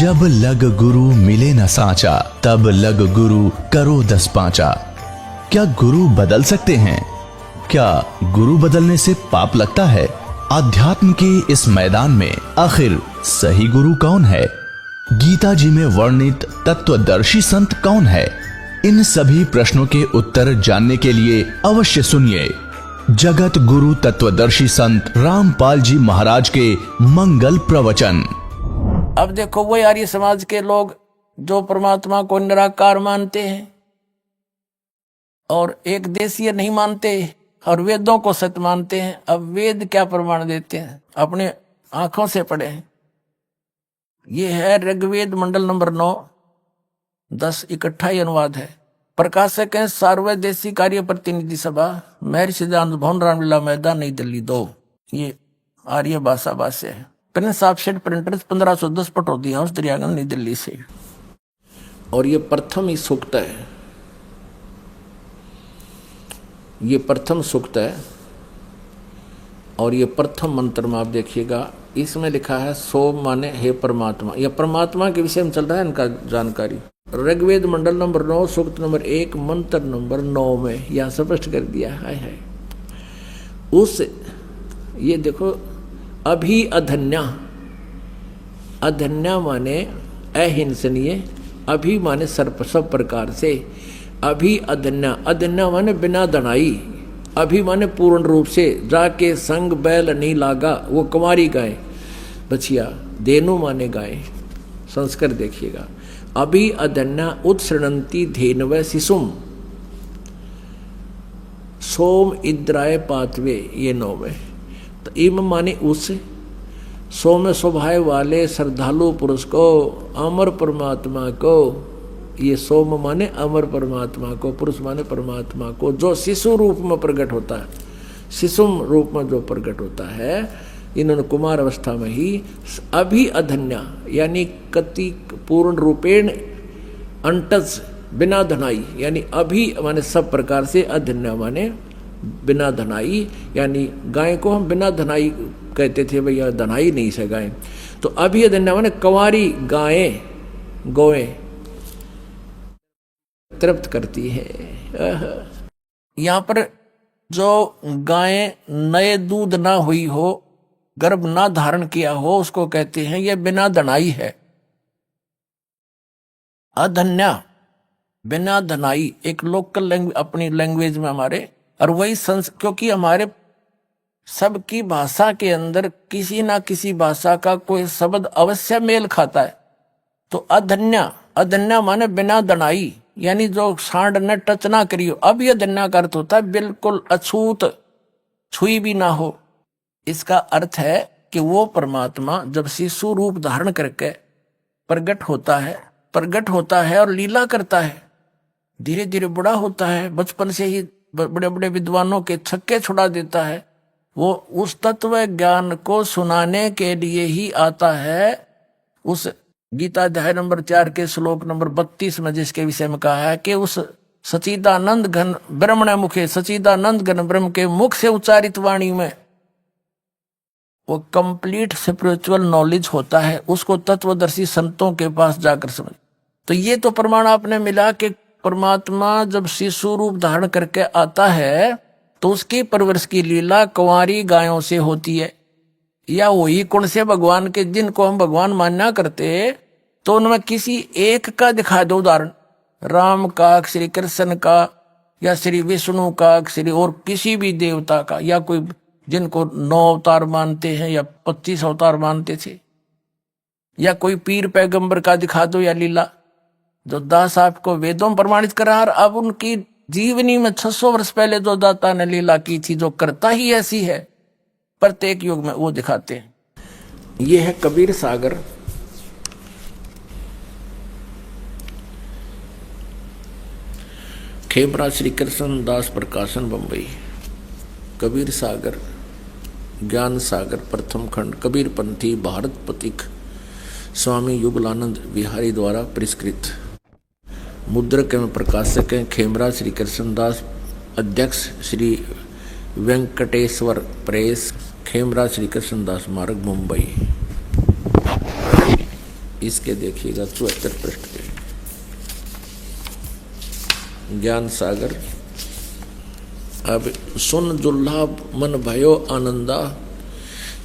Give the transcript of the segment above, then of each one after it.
जब लग गुरु मिले न साचा, तब लग गुरु करो 10 पांचा। क्या गुरु बदल सकते हैं? क्या गुरु बदलने से पाप लगता है? अध्यात्म के इस मैदान में आखिर सही गुरु कौन है? गीता जी में वर्णित तत्वदर्शी संत कौन है? इन सभी प्रश्नों के उत्तर जानने के लिए अवश्य सुनिए जगत गुरु तत्वदर्शी संत रामपाल जी महाराज के मंगल प्रवचन। अब देखो, वो आर्य समाज के लोग जो परमात्मा को निराकार मानते हैं और एक देशीय नहीं मानते और वेदों को सत्य मानते हैं। अब वेद क्या प्रमाण देते हैं? अपने आंखों से पढ़े हैं। ये है ऋग्वेद मंडल नंबर 9, 10 इकट्ठा ही अनुवाद है। प्रकाशक है सार्वदेशी कार्य प्रतिनिधि सभा, महर्षि सिद्धांत भवन, रामलीला मैदान, नई दिल्ली 2। ये आर्य भाषा भाष्य है। Prince offset printers 1510 Pataudi house, Daryaganj, नई दिल्ली से। और ये प्रथम ही सूक्त है, ये प्रथम सूक्त है। और ये प्रथम मंत्र में आप देखिएगा, इसमें लिखा है सोम माने हे परमात्मा। यह परमात्मा के विषय में चल रहा है इनका जानकारी। ऋग्वेद मंडल नंबर 9, सूक्त नंबर 1, मंत्र नंबर 9 में यह स्पष्ट कर दिया है। उस ये देखो, अभी अधन्या, अधन्या माने अहिंसनीय, अभी माने सर्प सब प्रकार से। अभी अधन्या, अधन्या माने बिना दनाई, अभी माने पूर्ण रूप से। जाके संग बैल नहीं लागा, वो कुंवारी गाय बछिया। देनु माने गाय। संस्कार देखिएगा, अभी अधन्या उत्सृणंती धेनव शिशुम, सोम इद्राय पातवे, ये 9 में। तो इम माने उस, सोम स्वभाव वाले श्रद्धालु पुरुष को, अमर परमात्मा को। ये सोम माने अमर परमात्मा को, पुरुष माने परमात्मा को, जो शिशु रूप में प्रकट होता है। शिशुम रूप में जो प्रकट होता है, इन्होंने कुमार अवस्था में ही अभी अधन्या यानी कति पूर्ण रूपेण अंटज बिना धनाई, यानी अभी माने सब प्रकार से, अधन्या माने बिना धनाई, यानी गाय को हम बिना धनाई कहते थे, भैया धनाई नहीं से गाय। तो अभी अधन्या माने कंवारी गायें, गौएं तृप्त करती है। यहाँ पर जो गायें नए दूध ना हुई हो, गर्भ ना धारण किया हो, उसको कहते हैं ये बिना धनाई है। अधन्या बिना धनाई एक लोकल लैंग्वेज, अपनी लैंग्वेज में हमारे, और वही क्योंकि हमारे सबकी भाषा के अंदर किसी ना किसी भाषा का कोई शब्द अवश्य मेल खाता है। तो अधन्या, अधन्या माने बिना दनाई, यानी जो सांड ने टच ना करी हो। अब यह धन्या का अर्थ होता है बिल्कुल अछूत, छुई भी ना हो। इसका अर्थ है कि वो परमात्मा जब शिशु रूप धारण करके प्रकट होता है और लीला करता है, धीरे धीरे बड़ा होता है, बचपन से ही बड़े बड़े विद्वानों के छक्के छुड़ा देता है। वो उस तत्व ज्ञान को सुनाने के लिए ही आता है। उस गीता अध्याय नंबर 4 के श्लोक नंबर 32 में जिसके विषय में कहा है कि उस सचिदानंद घन ब्रह्मण मुखे, सचिदानंद घन ब्रह्म के मुख से उच्चारित वाणी में वो कंप्लीट स्पिरिचुअल नॉलेज होता है। उसको तत्वदर्शी संतों के पास जाकर समझ। तो ये तो प्रमाण आपने मिला कि परमात्मा जब शिशु रूप धारण करके आता है तो उसकी परवरिश की लीला कुंवारी गायों से होती है। या वही कौन से भगवान के जिनको हम भगवान मानना करते, तो उनमें किसी एक का दिखा दो उदाहरण, राम का, श्री कृष्ण का, या श्री विष्णु का, श्री और किसी भी देवता का, या कोई जिनको 9 अवतार मानते हैं या 25 अवतार मानते थे, या कोई पीर पैगंबर का दिखा दो, या लीला जो दास आपको वेदों में प्रमाणित करा। अब उनकी जीवनी में 600 वर्ष पहले जो दाता ने लीला की थी, जो करता ही ऐसी है, प्रत्येक युग में वो दिखाते हैं। ये है कबीर सागर। खेमरा श्री कृष्ण दास प्रकाशन बम्बई। कबीर सागर ज्ञान सागर प्रथम खंड कबीर पंथी भारत पथिक स्वामी युगलानंद विहारी द्वारा परिष्कृत। मुद्रक एवं प्रकाशक हैं खेमरा श्री कृष्ण दास। अध्यक्ष श्री वेंकटेश्वर प्रेस, खेमरा श्री कृष्ण दास मार्ग मुंबई। इसके देखिएगा 74 पृष्ठ पे ज्ञान सागर। अब सुन दुल्हा मन भयो आनंदा,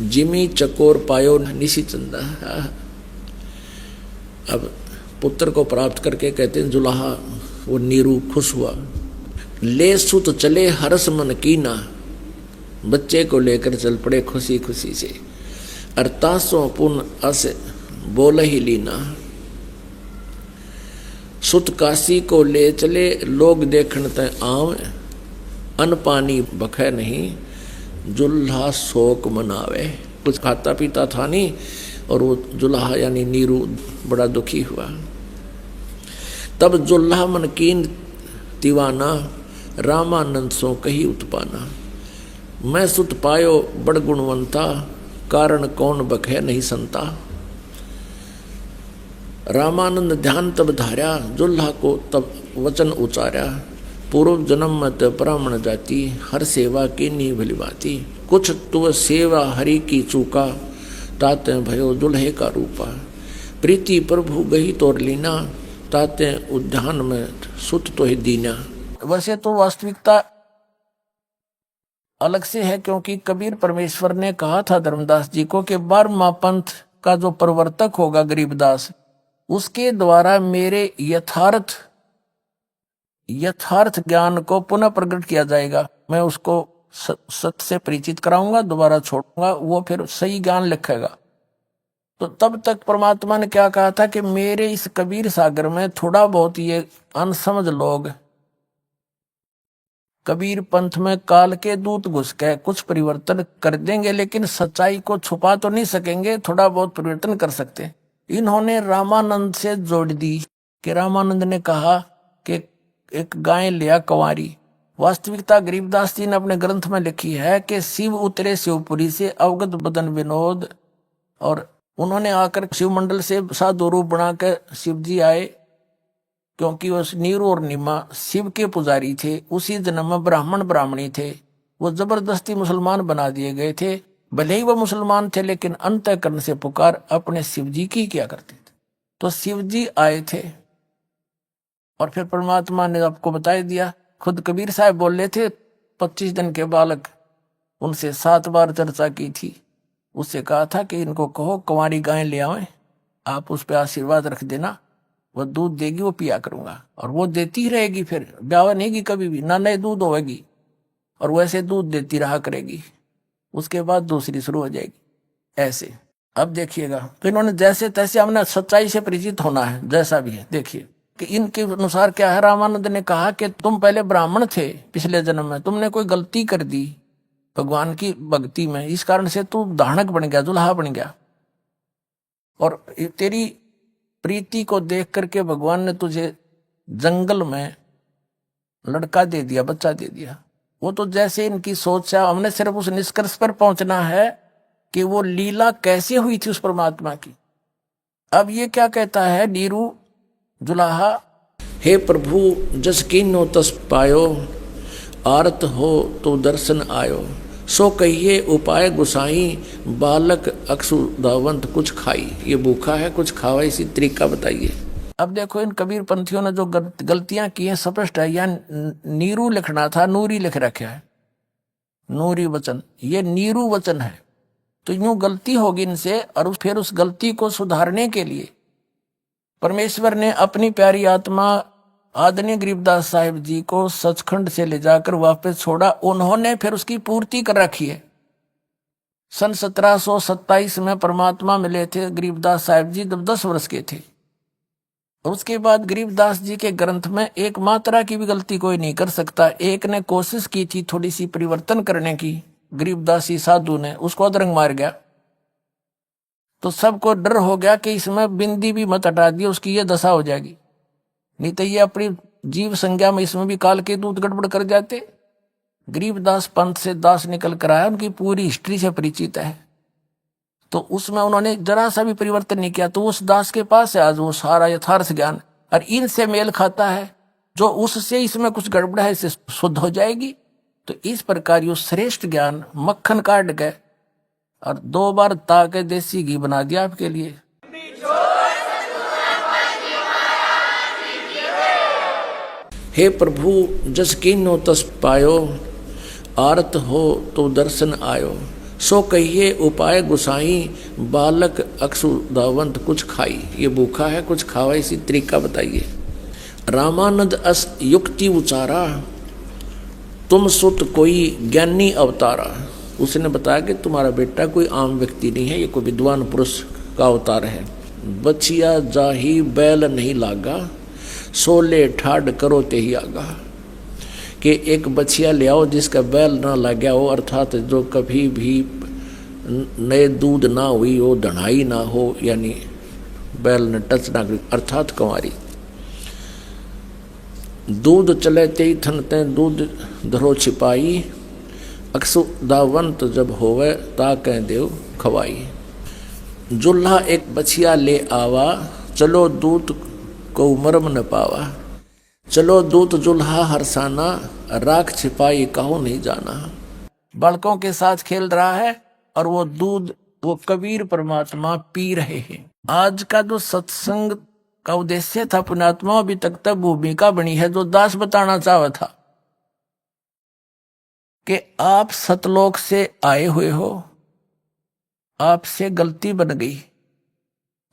जिमी चकोर पायो निशी चंदा। अब पुत्र को प्राप्त करके कहते हैं जुलाहा वो नीरू खुश हुआ। ले सुत चले हरस मन कीना, बच्चे को लेकर चल पड़े खुशी खुशी से। अरतासों पुन अस बोल ही लीना, सुत काशी को ले चले लोग देखण तय आव। अन पानी बखे नहीं जुल्हा शोक मनावे। कुछ खाता पीता था नहीं और वो जुल्हा यानी नीरू बड़ा दुखी हुआ। तब जुल्हा मन कीन दीवाना, रामानंद सो कही उत्पाना। मैं सुत पायो बड़ गुणवंता, कारण कौन बखे नहीं संता। रामानंद ध्यान तब धार्या, जुल्हा को तब वचन उचार्या। पूर्व जन्म मत ब्राह्मण जाति, हर सेवा की नी भली बाती। कुछ तुव सेवा हरि की चूका, ताते भयो दुल्हे का रूपा। प्रीति प्रभु गही तोर लीना, ताते उद्यान में सुत तो ही दीना। वैसे तो वास्तविकता अलग से है, क्योंकि कबीर परमेश्वर ने कहा था धर्मदास जी को कि 12वां पंथ का जो प्रवर्तक होगा गरीबदास, उसके द्वारा मेरे यथार्थ ज्ञान को पुनः प्रकट किया जाएगा। मैं उसको सत्य से परिचित कराऊंगा, दोबारा छोड़ूंगा, वो फिर सही ज्ञान लिखेगा। तो तब तक परमात्मा ने क्या कहा था कि मेरे इस कबीर सागर में थोड़ा बहुत ये अनसमझ लोग कबीर पंथ में काल के दूत घुस के कुछ परिवर्तन कर देंगे, लेकिन सच्चाई को छुपा तो नहीं सकेंगे, थोड़ा बहुत परिवर्तन कर सकते। इन्होंने रामानंद से जोड़ दी कि रामानंद ने कहा कि एक गाय लिया कंवारी। वास्तविकता गरीबदास जी ने अपने ग्रंथ में लिखी है कि शिव उतरे शिवपुरी से अवगत बदन विनोद, और उन्होंने आकर शिवमंडल से साधु रूप बना कर शिव जी आए, क्योंकि वो नीरू और नीमा शिव के पुजारी थे। उसी जन्म में ब्राह्मण ब्राह्मणी थे, वो जबरदस्ती मुसलमान बना दिए गए थे। भले ही वो मुसलमान थे, लेकिन अंतःकरण से पुकार अपने शिव जी की किया करते थे। तो शिव जी आए थे और फिर परमात्मा ने आपको बता दिया। खुद कबीर साहब बोल रहे थे, 25 दिन के बालक, उनसे 7 बार चर्चा की थी। उससे कहा था कि इनको कहो कंवारी गाय ले आवे, आप उस पर आशीर्वाद रख देना, वो दूध देगी, वो पिया करूंगा। और वो देती ही रहेगी, फिर ब्याह नहीं की कभी भी, ना नए दूध होगी, और वैसे दूध देती रहा करेगी। उसके बाद दूसरी शुरू हो जाएगी ऐसे। अब देखिएगा, तो इन्होंने जैसे तैसे हमने सच्चाई से परिचित होना है, जैसा भी है। देखिए कि इनके अनुसार क्या है, रामानंद ने कहा कि तुम पहले ब्राह्मण थे, पिछले जन्म में तुमने कोई गलती कर दी भगवान की भक्ति में, इस कारण से तू धानक बन गया, दुल्हा बन गया। और तेरी प्रीति को देख करके भगवान ने तुझे जंगल में लड़का दे दिया, बच्चा दे दिया। वो तो जैसे इनकी सोच है, हमने सिर्फ उस निष्कर्ष पर पहुंचना है कि वो लीला कैसे हुई थी उस परमात्मा की। अब ये क्या कहता है नीरू जुलाहा, हे प्रभु जस कीनो तस पायो, आरत हो तो दर्शन आयो। सो कहिए उपाय गुसाई, बालक अक्षुधावंत कुछ खाई। ये भूखा है, कुछ खावा, इसी तरीका बताइए। अब देखो इन कबीर पंथियों ने जो गलतियां की हैं स्पष्ट है। यह नीरू लिखना था, नूरी लिख रखा है, नूरी वचन, ये नीरू वचन है। तो यूं गलती होगी इनसे, और फिर उस गलती को सुधारने के लिए परमेश्वर ने अपनी प्यारी आत्मा आदरणीय गरीबदास साहिब जी को सचखंड से ले जाकर वापस छोड़ा। उन्होंने फिर उसकी पूर्ति कर रखी है। सन 1727 में परमात्मा मिले थे गरीबदास साहिब जी, जब 10 वर्ष के थे। उसके बाद गरीबदास जी के ग्रंथ में एक मात्रा की भी गलती कोई नहीं कर सकता। एक ने कोशिश की थी थोड़ी सी परिवर्तन करने की, गरीबदासी साधु ने, उसको अदरंग मार गया। तो सबको डर हो गया कि इसमें बिंदी भी मत हटा दिए, उसकी ये दशा हो जाएगी। नहीं तो ये अपनी जीव संज्ञा में इसमें भी काल के दूत गड़बड़ कर जाते। गरीबदास पंथ से दास निकल कर आया, उनकी पूरी हिस्ट्री से परिचित है, तो उसमें उन्होंने जरा सा भी परिवर्तन नहीं किया। तो उस दास के पास है आज वो सारा यथार्थ ज्ञान, और इनसे मेल खाता है। जो उससे इसमें कुछ गड़बड़ है इससे शुद्ध हो जाएगी। तो इस प्रकार यो श्रेष्ठ ज्ञान मक्खन काट गए और 2 बार ताके देसी घी बना दिया आपके लिए। हे प्रभु जस कीन्हो तस पायो, आरत हो तो दर्शन आयो। सो कहिए उपाय गुसाई, बालक अक्षुदावंत कुछ खाई। ये भूखा है कुछ खावा, इसी तरीका बताइए। रामानंद अस युक्ति उचारा, तुम सुत कोई ज्ञानी अवतारा। उसने बताया कि तुम्हारा बेटा कोई आम व्यक्ति नहीं है, ये कोई विद्वान पुरुष का अवतार है। बचिया जाही बैल नहीं लागा, सोले ठाड करो ते ही आगा। कि एक बछिया ले आओ जिसका बैल ना लगा हो, अर्थात जो कभी भी नए दूध ना हुई हो, धनाई ना हो, यानी बैल ने टच ना करी, अर्थात कंवारी। दूध चले ते थनते दूध धरो छिपाई, अक्षुदावंत जब होवे ता कह देव खवाई। जुल्हा एक बछिया ले आवा, चलो दूत को मरम न पावा। चलो दूत जुल्हा हरसाना, राख छिपाई कहो नहीं जाना। बालकों के साथ खेल रहा है और वो दूध वो कबीर परमात्मा पी रहे हैं। आज का जो सत्संग का उद्देश्य था पुण्यात्मा, अभी तक तक भूमिका बनी है जो दास बताना चाहा था कि आप सतलोक से आए हुए हो, आपसे गलती बन गई,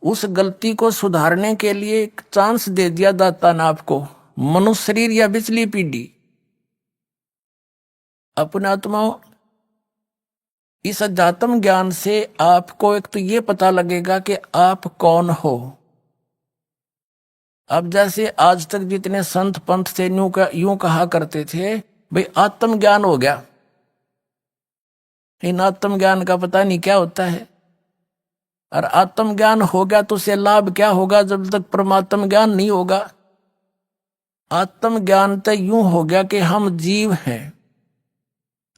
उस गलती को सुधारने के लिए एक चांस दे दिया दाता ने आपको, मनुष्य शरीर या बिचली पीढ़ी। अपने आत्माओं, इस अध्यात्म ज्ञान से आपको एक तो ये पता लगेगा कि आप कौन हो। अब जैसे आज तक जितने संत पंथ से यूं कहा करते थे भाई आत्म ज्ञान हो गया, इन आत्म ज्ञान का पता नहीं क्या होता है। और आत्म ज्ञान हो गया तो उसे लाभ क्या होगा जब तक परमात्म ज्ञान नहीं होगा। आत्म ज्ञान तो यूं हो गया कि हम जीव हैं।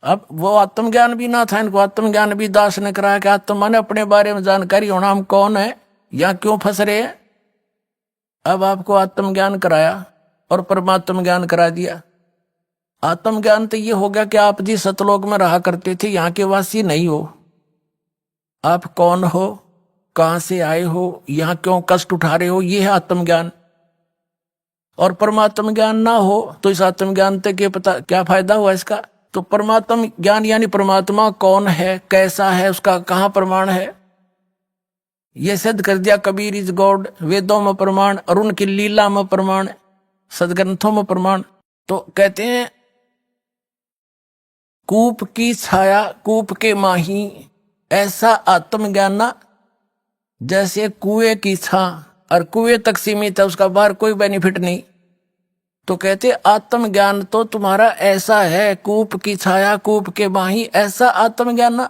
अब वो आत्म ज्ञान भी ना था, इनको आत्म ज्ञान भी दास ने कराया कि आत्मा माने अपने बारे में जानकारी होना, हम कौन है या क्यों फंस रहे हैं। अब आपको आत्म ज्ञान कराया और परमात्म ज्ञान करा दिया। आत्म ज्ञान तो ये हो गया कि आप जिस सतलोक में रहा करते थे यहाँ के वासी नहीं हो, आप कौन हो, कहां से आए हो, यहाँ क्यों कष्ट उठा रहे हो, ये है आत्म ज्ञान। और परमात्म ज्ञान ना हो तो इस आत्म ज्ञान तक के पता क्या फायदा हुआ इसका। तो परमात्म ज्ञान यानी परमात्मा कौन है, कैसा है, उसका कहां प्रमाण है, ये सिद्ध कर दिया कबीर इज गॉड। वेदों में प्रमाण और उनकी लीला में प्रमाण, सदग्रंथों में प्रमाण। तो कहते हैं कूप की छाया कूप के माही, ऐसा आत्मज्ञान ना जैसे कुएं की छा और कुएं तक सीमित है, उसका बाहर कोई बेनिफिट नहीं। तो कहते आत्मज्ञान तो तुम्हारा ऐसा है, कूप की छाया कूप के माही, ऐसा आत्मज्ञान ना।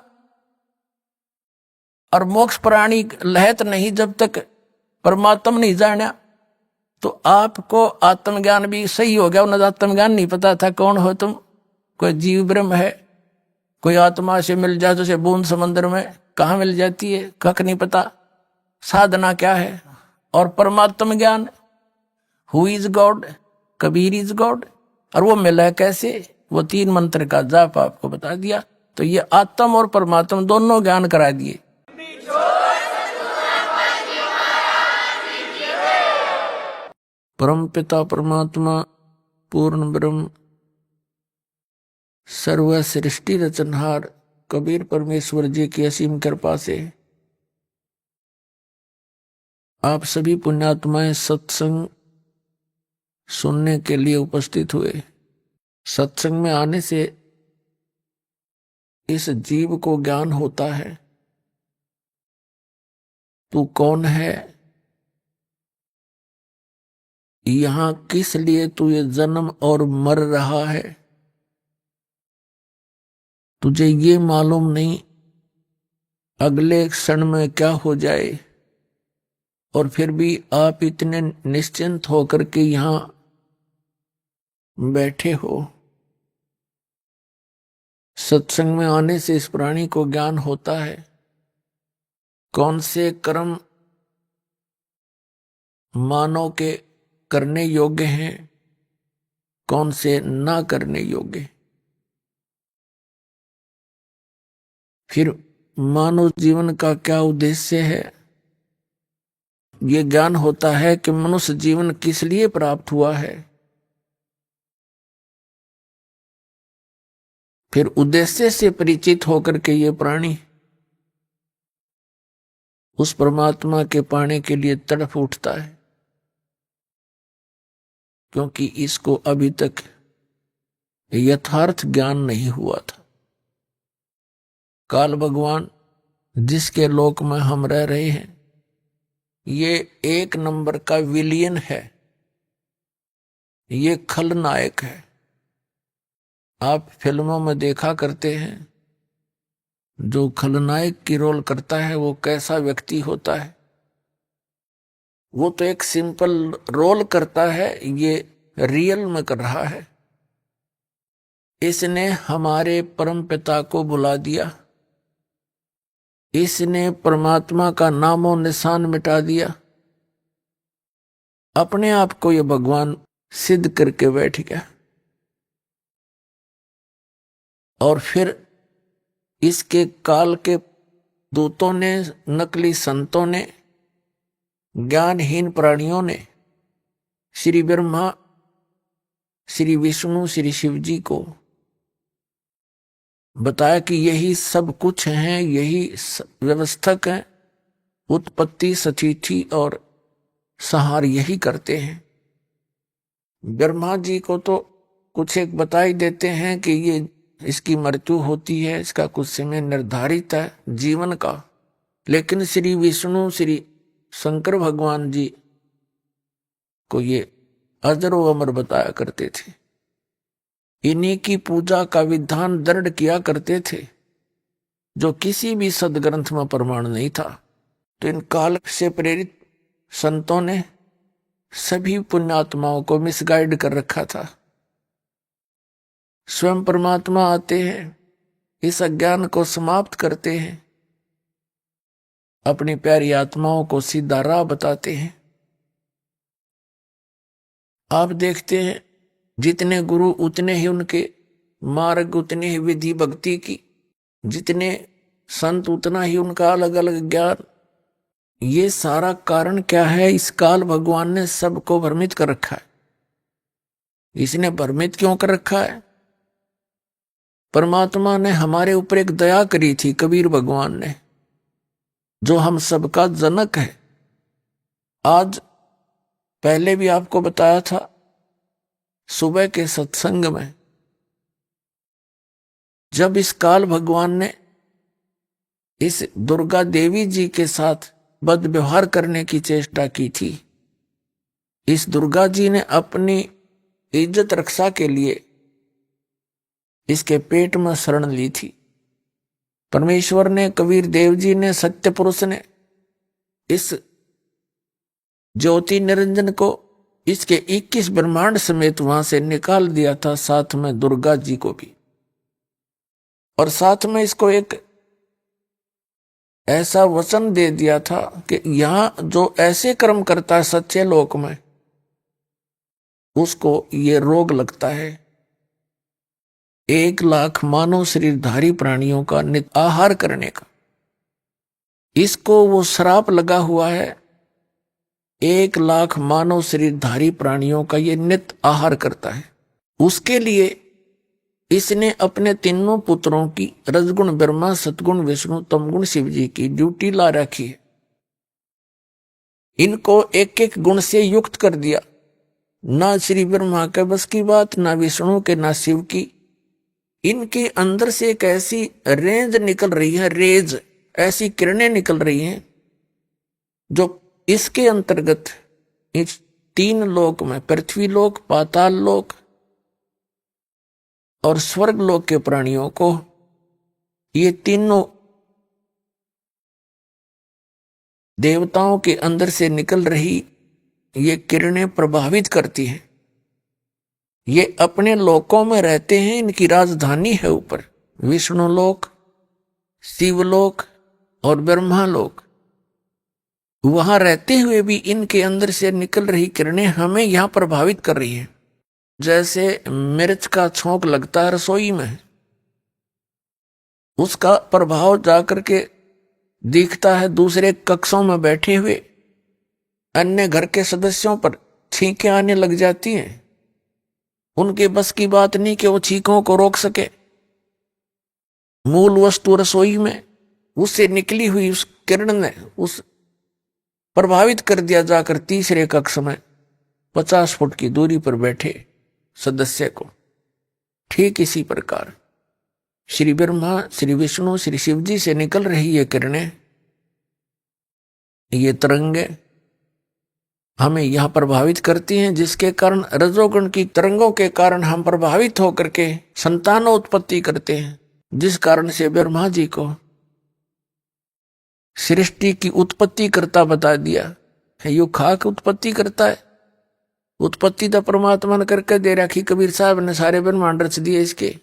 और मोक्ष प्राणी लहत नहीं जब तक परमात्मा नहीं जाना। तो आपको आत्मज्ञान भी सही हो गया, उन्हें आत्मज्ञान नहीं पता था कौन हो तुम। कोई जीव ब्रह्म है, कोई आत्मा से मिल जाए जैसे बूंद समंदर में कहाँ मिल जाती है, कख नहीं पता, साधना क्या है। और परमात्म ज्ञान who is God, Kabir is God, और वो मिला कैसे, वो 3 मंत्र का जाप आपको बता दिया। तो ये आत्म और परमात्मा दोनों ज्ञान करा दिए। परम पिता परमात्मा पूर्ण ब्रह्म सर्व सृष्टि रचनहार कबीर परमेश्वर जी की असीम कृपा से आप सभी पुण्यात्माएं सत्संग सुनने के लिए उपस्थित हुए। सत्संग में आने से इस जीव को ज्ञान होता है, तू कौन है, यहां किस लिए तू ये जन्म और मर रहा है, तुझे ये मालूम नहीं अगले क्षण में क्या हो जाए। और फिर भी आप इतने निश्चिंत होकर के यहाँ बैठे हो, सत्संग में आने से इस प्राणी को ज्ञान होता है कौन से कर्म मानव के करने योग्य हैं, कौन से ना करने योग्य। फिर मानव जीवन का क्या उद्देश्य है, ये ज्ञान होता है कि मनुष्य जीवन किस लिए प्राप्त हुआ है। फिर उद्देश्य से परिचित होकर के ये प्राणी उस परमात्मा के पाने के लिए तड़प उठता है, क्योंकि इसको अभी तक यथार्थ ज्ञान नहीं हुआ था। काल भगवान जिसके लोक में हम रह रहे हैं, ये एक नंबर का विलियन है, ये खलनायक है। आप फिल्मों में देखा करते हैं जो खलनायक की रोल करता है वो कैसा व्यक्ति होता है। वो तो एक सिंपल रोल करता है, ये रियल में कर रहा है। इसने हमारे परम पिता को बुला दिया, इसने परमात्मा का नामो निशान मिटा दिया, अपने आप को ये भगवान सिद्ध करके बैठ गया। और फिर इसके काल के दूतों ने, नकली संतों ने, ज्ञानहीन प्राणियों ने श्री ब्रह्मा, श्री विष्णु, श्री शिव जी को बताया कि यही सब कुछ है, यही व्यवस्थक है, उत्पत्ति, सतिथि और संहार यही करते हैं। ब्रह्मा जी को तो कुछ एक बता ही देते हैं कि ये इसकी मृत्यु होती है, इसका कुछ समय निर्धारित है जीवन का। लेकिन श्री विष्णु, श्री शंकर भगवान जी को ये अजरो अमर बताया करते थे, इन्हीं की पूजा का विधान दृढ़ किया करते थे, जो किसी भी सदग्रंथ में प्रमाण नहीं था। तो इन काल से प्रेरित संतों ने सभी पुण्यात्माओं को मिसगाइड कर रखा था। स्वयं परमात्मा आते हैं, इस अज्ञान को समाप्त करते हैं, अपनी प्यारी आत्माओं को सीधा राह बताते हैं। आप देखते हैं जितने गुरु उतने ही उनके मार्ग, उतनी ही विधि भक्ति की, जितने संत उतना ही उनका अलग अलग ज्ञान। ये सारा कारण क्या है, इस काल भगवान ने सबको भ्रमित कर रखा है। इसने भ्रमित क्यों कर रखा है? परमात्मा ने हमारे ऊपर एक दया करी थी, कबीर भगवान ने, जो हम सबका जनक है। आज पहले भी आपको बताया था सुबह के सत्संग में, जब इस काल भगवान ने इस दुर्गा देवी जी के साथ बद व्यवहार करने की चेष्टा की थी, इस दुर्गा जी ने अपनी इज्जत रक्षा के लिए इसके पेट में शरण ली थी। परमेश्वर ने, कबीर देव जी ने, सत्य पुरुष ने इस ज्योति निरंजन को इसके 21 ब्रह्मांड समेत वहां से निकाल दिया था, साथ में दुर्गा जी को भी। और साथ में इसको एक ऐसा वचन दे दिया था कि यहां जो ऐसे कर्म करता है सच्चे लोक में, उसको ये रोग लगता है। 1 लाख मानव शरीरधारी प्राणियों का नित्य आहार करने का, इसको वो श्राप लगा हुआ है। 1 लाख मानव शरीरधारी प्राणियों का ये नित्य आहार करता है। उसके लिए इसने अपने तीनों पुत्रों की, रजगुण ब्रह्मा, सतगुण विष्णु, तमगुण शिव जी की ड्यूटी ला रखी है। इनको एक एक गुण से युक्त कर दिया। ना श्री ब्रह्मा के बस की बात, ना विष्णु के, ना शिव की। इनके अंदर से एक ऐसी रेंज निकल रही है, रेज, ऐसी किरणें निकल रही हैं जो इसके अंतर्गत इस 3 लोक में, पृथ्वी लोक, पाताल लोक और स्वर्ग लोक के प्राणियों को, ये तीनों देवताओं के अंदर से निकल रही ये किरणें प्रभावित करती हैं। ये अपने लोकों में रहते हैं, इनकी राजधानी है ऊपर विष्णु लोक, शिवलोक और ब्रह्मा लोक। वहां रहते हुए भी इनके अंदर से निकल रही किरणें हमें यहां प्रभावित कर रही है। जैसे मिर्च का छोंक लगता है रसोई में, उसका प्रभाव जाकर के दिखता है दूसरे कक्षों में बैठे हुए अन्य घर के सदस्यों पर, छींकें आने लग जाती हैं। उनके बस की बात नहीं कि वो छींकों को रोक सके। मूल वस्तु रसोई में उससे निकली हुई उस किरण ने उस प्रभावित कर दिया जाकर तीसरे कक्ष में 50 फुट की दूरी पर बैठे सदस्य को। ठीक इसी प्रकार श्री ब्रह्मा, श्री विष्णु, श्री शिव जी से निकल रही ये किरणें, ये तरंगे हमें यहां प्रभावित करती हैं, जिसके कारण रजोगुण की तरंगों के कारण हम प्रभावित होकर के संतानोत्पत्ति करते हैं, जिस कारण से ब्रह्मा जी को सृष्टि की उत्पत्ति करता बता दिया है। यू खाक उत्पत्ति करता है, उत्पत्ति तो परमात्मा ने करके दे रखी। कबीर साहब ने सारे ब्रह्मांड रच दिए, इसके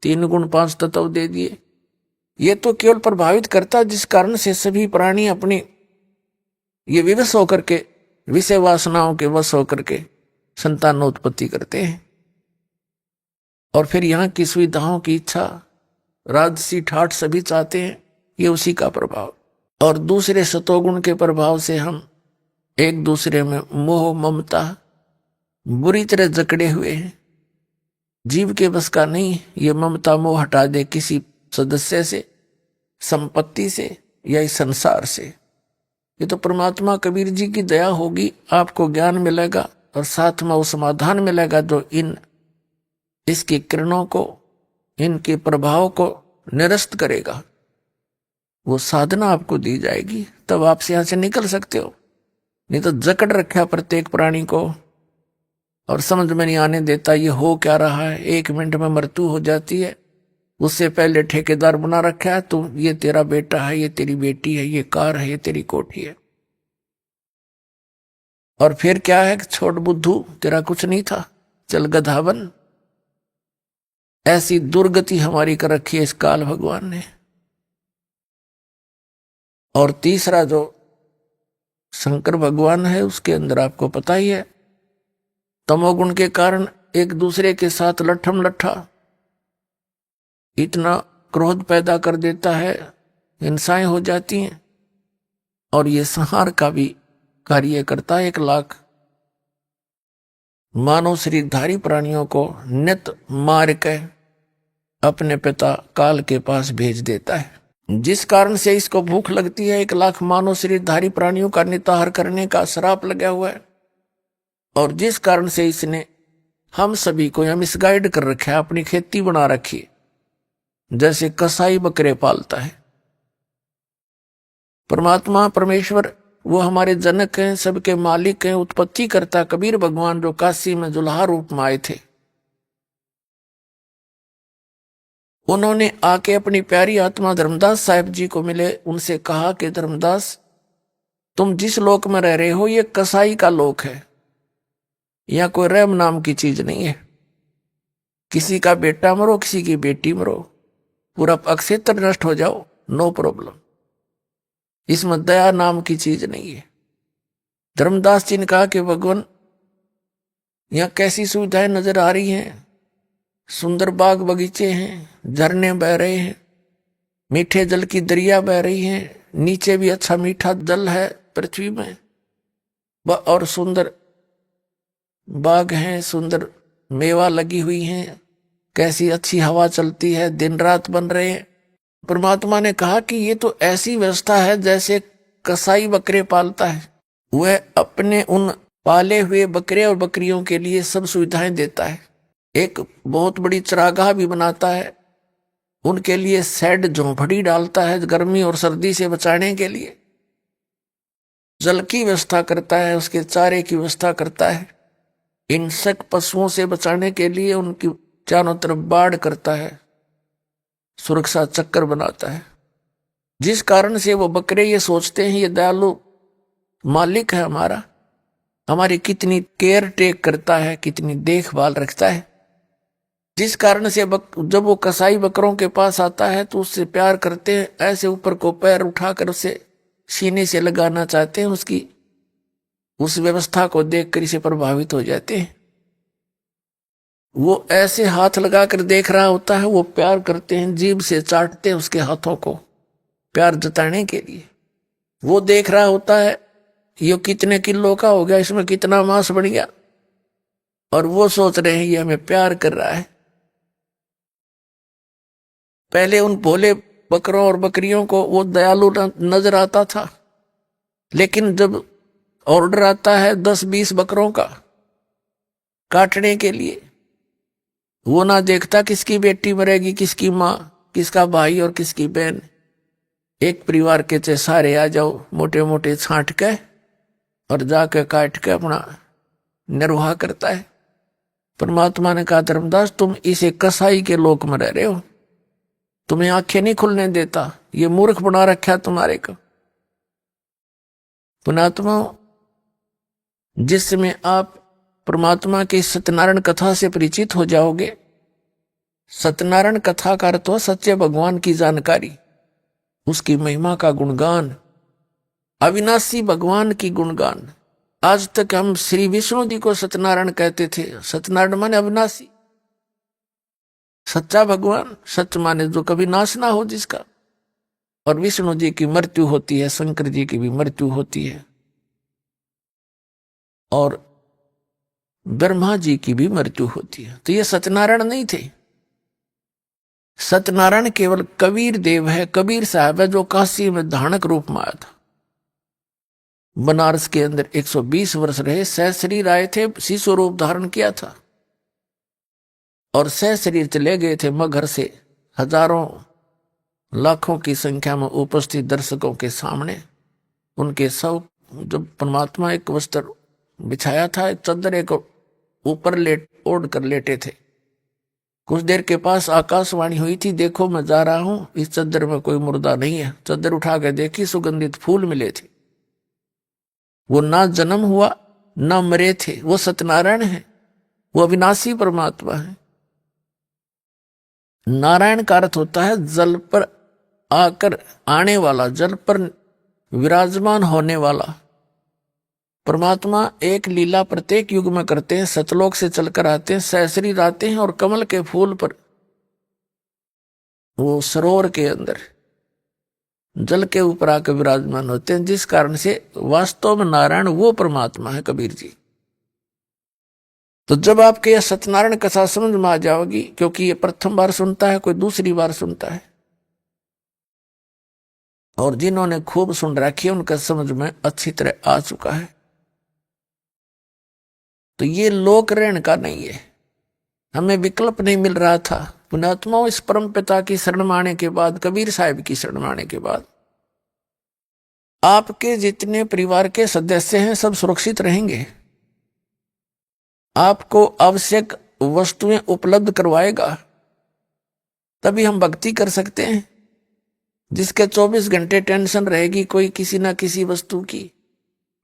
3 गुण 5 तत्व दे दिए। ये तो केवल प्रभावित करता, जिस कारण से सभी प्राणी अपनी ये विवश होकर के, विषय वासनाओं के वश होकर के संतानोत्पत्ति करते हैं। और फिर यहाँ की सुविधाओं की इच्छा, राजसी ठाठ सभी चाहते हैं, ये उसी का प्रभाव। और दूसरे सतोगुण के प्रभाव से हम एक दूसरे में मोह ममता बुरी तरह जकड़े हुए हैं। जीव के बस का नहीं ये ममता मोह हटा दे किसी सदस्य से, संपत्ति से या इस संसार से। ये तो परमात्मा कबीर जी की दया होगी, आपको ज्ञान मिलेगा और साथ में वो समाधान मिलेगा जो इसकी किरणों को, इनके प्रभाव को निरस्त करेगा। वो साधना आपको दी जाएगी, तब आप यहां से निकल सकते हो। नहीं तो जकड़ रखा प्रत्येक प्राणी को और समझ में नहीं आने देता ये हो क्या रहा है। 1 मिनट में मृत्यु हो जाती है, उससे पहले ठेकेदार बना रखा है, तो ये तेरा बेटा है, ये तेरी बेटी है, ये कार है, ये तेरी कोठी है। और फिर क्या है, छोड़ बुद्धू, तेरा कुछ नहीं था, चल गधा बन। ऐसी दुर्गति हमारी कर रखी है इस काल भगवान ने। और तीसरा जो शंकर भगवान है, उसके अंदर आपको पता ही है, तमोगुण के कारण एक दूसरे के साथ लट्ठम लट्ठा इतना क्रोध पैदा कर देता है, हिंसाएं हो जाती हैं। और ये संहार का भी कार्य करता है। 1 लाख मानव शरीरधारी प्राणियों को नित मार के अपने पिता काल के पास भेज देता है, जिस कारण से इसको भूख लगती है। 1 लाख मानव शरीरधारी प्राणियों का निताहार करने का श्राप लगा हुआ है, और जिस कारण से इसने हम सभी को यहां मिसगाइड कर रखा है, अपनी खेती बना रखी है, जैसे कसाई बकरे पालता है। परमात्मा परमेश्वर वो हमारे जनक हैं, सबके मालिक हैं, उत्पत्ति करता। कबीर भगवान जो काशी में जुल्हा रूप में आए थे, उन्होंने आके अपनी प्यारी आत्मा धर्मदास साहिब जी को मिले। उनसे कहा कि धर्मदास, तुम जिस लोक में रह रहे हो ये कसाई का लोक है, यहां कोई रहम नाम की चीज नहीं है। किसी का बेटा मरो, किसी की बेटी मरो, पूरा अक्षेत्र नष्ट हो जाओ, नो प्रॉब्लम। इसमें दया नाम की चीज नहीं है। धर्मदास जी ने कहा कि भगवान, यहां कैसी सुविधाएं नजर आ रही हैं, सुंदर बाग बगीचे हैं, झरने बह रहे हैं, मीठे जल की दरिया बह रही हैं, नीचे भी अच्छा मीठा जल है पृथ्वी में, और सुंदर बाग हैं, सुंदर मेवा लगी हुई हैं, कैसी अच्छी हवा चलती है, दिन रात बन रहे हैं। परमात्मा ने कहा कि ये तो ऐसी व्यवस्था है जैसे कसाई बकरे पालता है, वह अपने उन पाले हुए बकरे और बकरियों के लिए सब सुविधाएं देता है। एक बहुत बड़ी चरागाह भी बनाता है, उनके लिए शेड झोंपड़ी डालता है गर्मी और सर्दी से बचाने के लिए, जल की व्यवस्था करता है, उसके चारे की व्यवस्था करता है, हिंसक पशुओं से बचाने के लिए उनकी चारों तरफ बाड़ करता है, सुरक्षा चक्कर बनाता है। जिस कारण से वो बकरे ये सोचते हैं ये दयालु मालिक है हमारा, हमारी कितनी केयर टेक करता है, कितनी देखभाल रखता है। जिस कारण से जब वो कसाई बकरों के पास आता है तो उससे प्यार करते हैं, ऐसे ऊपर को पैर उठाकर उसे सीने से लगाना चाहते हैं, उसकी उस व्यवस्था को देखकर इसे प्रभावित हो जाते हैं। वो ऐसे हाथ लगाकर देख रहा होता है, वो प्यार करते हैं, जीभ से चाटते हैं उसके हाथों को प्यार जताने के लिए। वो देख रहा होता है ये कितने किलो का हो गया, इसमें कितना मांस बन गया, और वो सोच रहे हैं ये हमें प्यार कर रहा है। पहले उन भोले बकरों और बकरियों को वो दयालु नजर आता था, लेकिन जब ऑर्डर आता है 10-20 बकरों का काटने के लिए, वो ना देखता किसकी बेटी मरेगी, किसकी माँ, किसका भाई और किसकी बहन। एक परिवार के चे सारे आ जाओ, मोटे मोटे छांट के और जाके काट के अपना निर्वाह करता है। परमात्मा ने कहा धर्मदास तुम इसे कसाई के लोक में रह रहे हो, तुम्हें आंखें नहीं खुलने देता, ये मूर्ख बना रखा तुम्हारे को। पुणात्मा, जिस समय आप परमात्मा की सत्यनारायण कथा से परिचित हो जाओगे, सत्यनारायण कथा का अर्थ हो सच्चे भगवान की जानकारी, उसकी महिमा का गुणगान, अविनाशी भगवान की गुणगान। आज तक हम श्री विष्णु जी को सत्यनारायण कहते थे। सत्यनारायण माने अविनाशी, सच्चा भगवान, सत्य माने जो कभी नाश ना हो जिसका। और विष्णु जी की मृत्यु होती है, शंकर जी की भी मृत्यु होती है, और ब्रह्मा जी की भी मृत्यु होती है। तो ये सत्यनारायण नहीं थे। सत्यनारायण केवल कबीर देव है, कबीर साहब है, जो काशी में धानक रूप में आया था। बनारस के अंदर 120 वर्ष रहे, सहशरीर आए थे, शिशु रूप धारण किया था, और सहशरीर चले गए थे मगहर से हजारों लाखों की संख्या में उपस्थित दर्शकों के सामने। उनके सब, जब परमात्मा एक वस्त्र बिछाया था, एक चद्दर एक ऊपर ओढ़ कर लेटे थे। कुछ देर के पास आकाशवाणी हुई थी, देखो मैं जा रहा हूं, इस चद्दर में कोई मुर्दा नहीं है। चद्दर उठा के देखी, सुगंधित फूल मिले थे। वो ना जन्म हुआ ना मरे थे, वो सत्यनारायण है, वो अविनाशी परमात्मा है। नारायण का अर्थ होता है जल पर आकर आने वाला, जल पर विराजमान होने वाला। परमात्मा एक लीला प्रत्येक युग में करते हैं, सतलोक से चलकर आते हैं, सहशरीर आते हैं, और कमल के फूल पर, वो सरोवर के अंदर जल के ऊपर आकर विराजमान होते हैं, जिस कारण से वास्तव में नारायण वो परमात्मा है, कबीर जी। तो जब आपके यह सत्यनारायण कथा समझ में आ जाओगी, क्योंकि ये प्रथम बार सुनता है, कोई दूसरी बार सुनता है, और जिन्होंने खूब सुन रखी है उनका समझ में अच्छी तरह आ चुका है। तो ये लोक रहन का नहीं है, हमें विकल्प नहीं मिल रहा था। पुणात्माओं, इस परम पिता की शरण में आने के बाद, कबीर साहिब की शरण में आने के बाद, आपके जितने परिवार के सदस्य हैं सब सुरक्षित रहेंगे। आपको आवश्यक वस्तुएं उपलब्ध करवाएगा, तभी हम भक्ति कर सकते हैं। जिसके 24 घंटे टेंशन रहेगी कोई किसी ना किसी वस्तु की,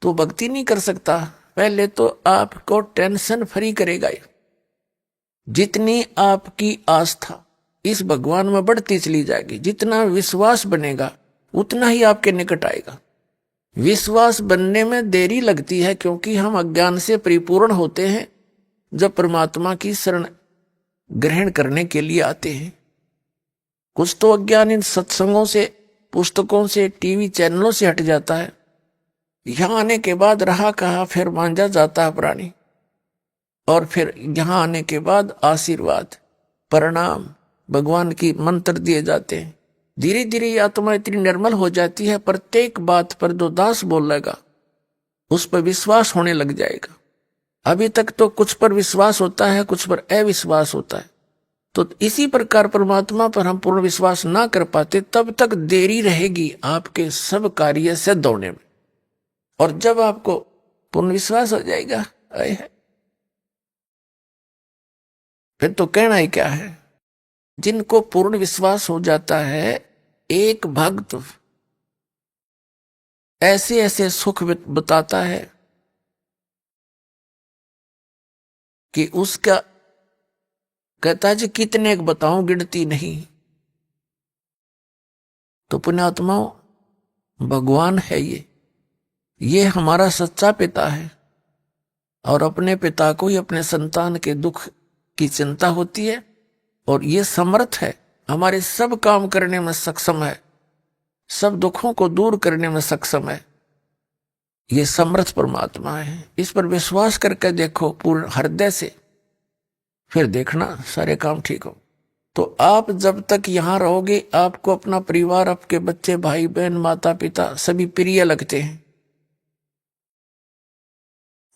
तो भक्ति नहीं कर सकता। पहले तो आपको टेंशन फ्री करेगा। जितनी आपकी आस्था इस भगवान में बढ़ती चली जाएगी, जितना विश्वास बनेगा उतना ही आपके निकट आएगा। विश्वास बनने में देरी लगती है, क्योंकि हम अज्ञान से परिपूर्ण होते हैं जब परमात्मा की शरण ग्रहण करने के लिए आते हैं। कुछ तो अज्ञान इन सत्संगों से, पुस्तकों से, टीवी चैनलों से हट जाता है। यहां आने के बाद रहा कहा फिर मांझा जाता है प्राणी, और फिर यहां आने के बाद आशीर्वाद, प्रणाम, भगवान की मंत्र दिए जाते हैं। धीरे धीरे ये आत्मा इतनी निर्मल हो जाती है, प्रत्येक बात पर जो दास बोलेगा उस पर विश्वास होने लग जाएगा। अभी तक तो कुछ पर विश्वास होता है, कुछ पर अविश्वास होता है। तो इसी प्रकार परमात्मा पर हम पूर्ण विश्वास ना कर पाते, तब तक देरी रहेगी आपके सब कार्य से दौड़ने में। और जब आपको पूर्ण विश्वास हो जाएगा, फिर तो कहना ही क्या है। जिनको पूर्ण विश्वास हो जाता है, एक भक्त ऐसे ऐसे सुख बताता है कि उसका कहता है जी कितने एक बताऊं, गिनती नहीं। तो पुण्यात्माओं, भगवान है ये हमारा सच्चा पिता है, और अपने पिता को ही अपने संतान के दुख की चिंता होती है, और ये समर्थ है, हमारे सब काम करने में सक्षम है, सब दुखों को दूर करने में सक्षम है। ये समर्थ परमात्मा है। इस पर विश्वास करके देखो पूर्ण हृदय से, फिर देखना सारे काम ठीक हो। तो आप जब तक यहां रहोगे, आपको अपना परिवार, आपके बच्चे, भाई बहन, माता पिता सभी प्रिय लगते हैं,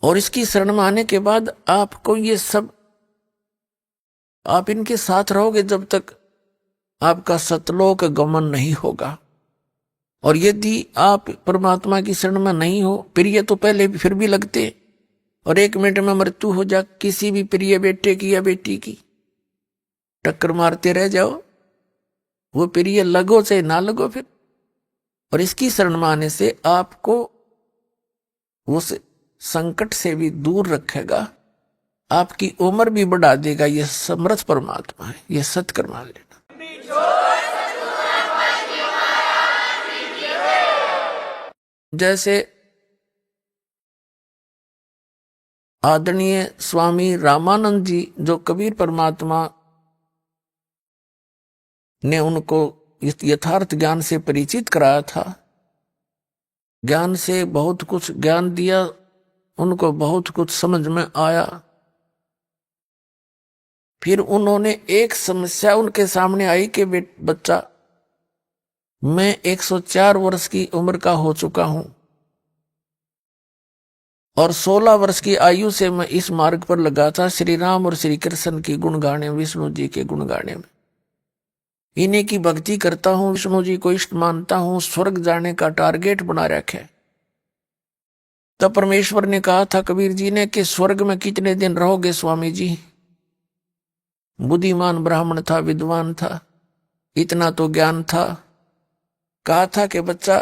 और इसकी शरण में आने के बाद आपको ये सब, आप इनके साथ रहोगे जब तक आपका सतलोक गमन नहीं होगा। और यदि आप परमात्मा की शरण में नहीं हो, प्रिय तो पहले भी फिर भी लगते, और 1 मिनट में मृत्यु हो जा किसी भी प्रिय बेटे की या बेटी की, टक्कर मारते रह जाओ, वो प्रिय लगो चाहे ना लगो फिर। और इसकी शरण में आने से आपको उस संकट से भी दूर रखेगा, आपकी उम्र भी बढ़ा देगा। यह समर्थ परमात्मा है, यह सत्कर्म मान लेना। जैसे आदरणीय स्वामी रामानंद जी, जो कबीर परमात्मा ने उनको इस यथार्थ ज्ञान से परिचित कराया था, ज्ञान से बहुत कुछ ज्ञान दिया, उनको बहुत कुछ समझ में आया। फिर उन्होंने एक समस्या उनके सामने आई कि बच्चा, मैं 104 वर्ष की उम्र का हो चुका हूं, और 16 वर्ष की आयु से मैं इस मार्ग पर लगा था, श्री राम और श्री कृष्ण की गुण गाने, विष्णु जी के गुण गाने में, इन्हीं की भक्ति करता हूं, विष्णु जी को इष्ट मानता हूं, स्वर्ग जाने का टारगेट बना रखा है। तब परमेश्वर ने कहा था कबीर जी ने कि स्वर्ग में कितने दिन रहोगे स्वामी जी। बुद्धिमान ब्राह्मण था, विद्वान था, इतना तो ज्ञान था। कहा था कि बच्चा,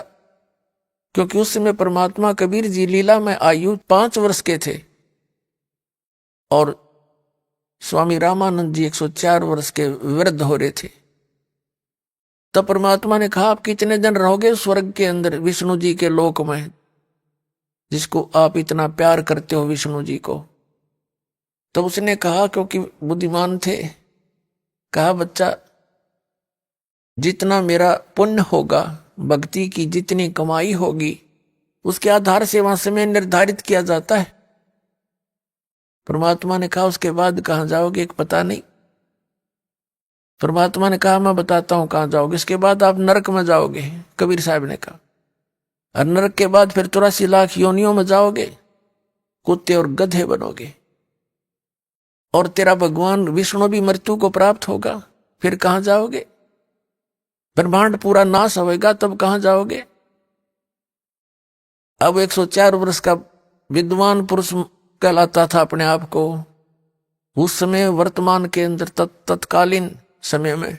क्योंकि उस समय परमात्मा कबीर जी लीला में आयु 5 वर्ष के थे, और स्वामी रामानंद जी 104 वर्ष के वृद्ध हो रहे थे। तब परमात्मा ने कहा आप कितने दिन रहोगे स्वर्ग के अंदर, विष्णु जी के लोक में, जिसको आप इतना प्यार करते हो, विष्णु जी को। तब उसने कहा, क्योंकि बुद्धिमान थे, कहा बच्चा, जितना मेरा पुण्य होगा, भक्ति की जितनी कमाई होगी, उसके आधार से वहां समय निर्धारित किया जाता है। परमात्मा ने कहा उसके बाद कहां जाओगे पता नहीं। परमात्मा ने कहा मैं बताता हूं कहां जाओगे, इसके बाद आप नरक में जाओगे, कबीर साहब ने कहा। और नरक के बाद फिर 83 लाख योनियों में जाओगे, कुत्ते और गधे बनोगे, और तेरा भगवान विष्णु भी मृत्यु को प्राप्त होगा। फिर कहां जाओगे? ब्रह्मांड पूरा नाश होगा, तब कहां जाओगे? अब 104 वर्ष का विद्वान पुरुष कहलाता था अपने आप को। उस समय वर्तमान के अंदर तत्कालीन समय में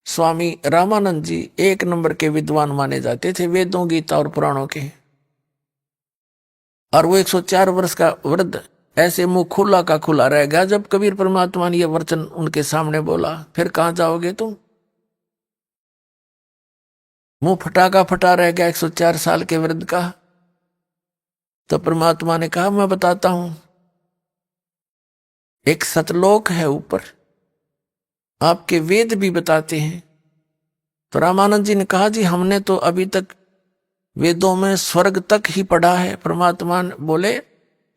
स्वामी रामानंद जी 1 नंबर के विद्वान माने जाते थे, वेदों, गीता और पुराणों के। और वो 104 वर्ष का वृद्ध ऐसे मुंह खुला का खुला रह गया जब कबीर परमात्मा ने यह वचन उनके सामने बोला, फिर कहां जाओगे तुम? मुंह फटा का फटा रह गया 104 साल के वृद्ध का। तो परमात्मा ने कहा मैं बताता हूं, एक सतलोक है ऊपर, आपके वेद भी बताते हैं। तो रामानंद जी ने कहा जी हमने तो अभी तक वेदों में स्वर्ग तक ही पढ़ा है। परमात्मा बोले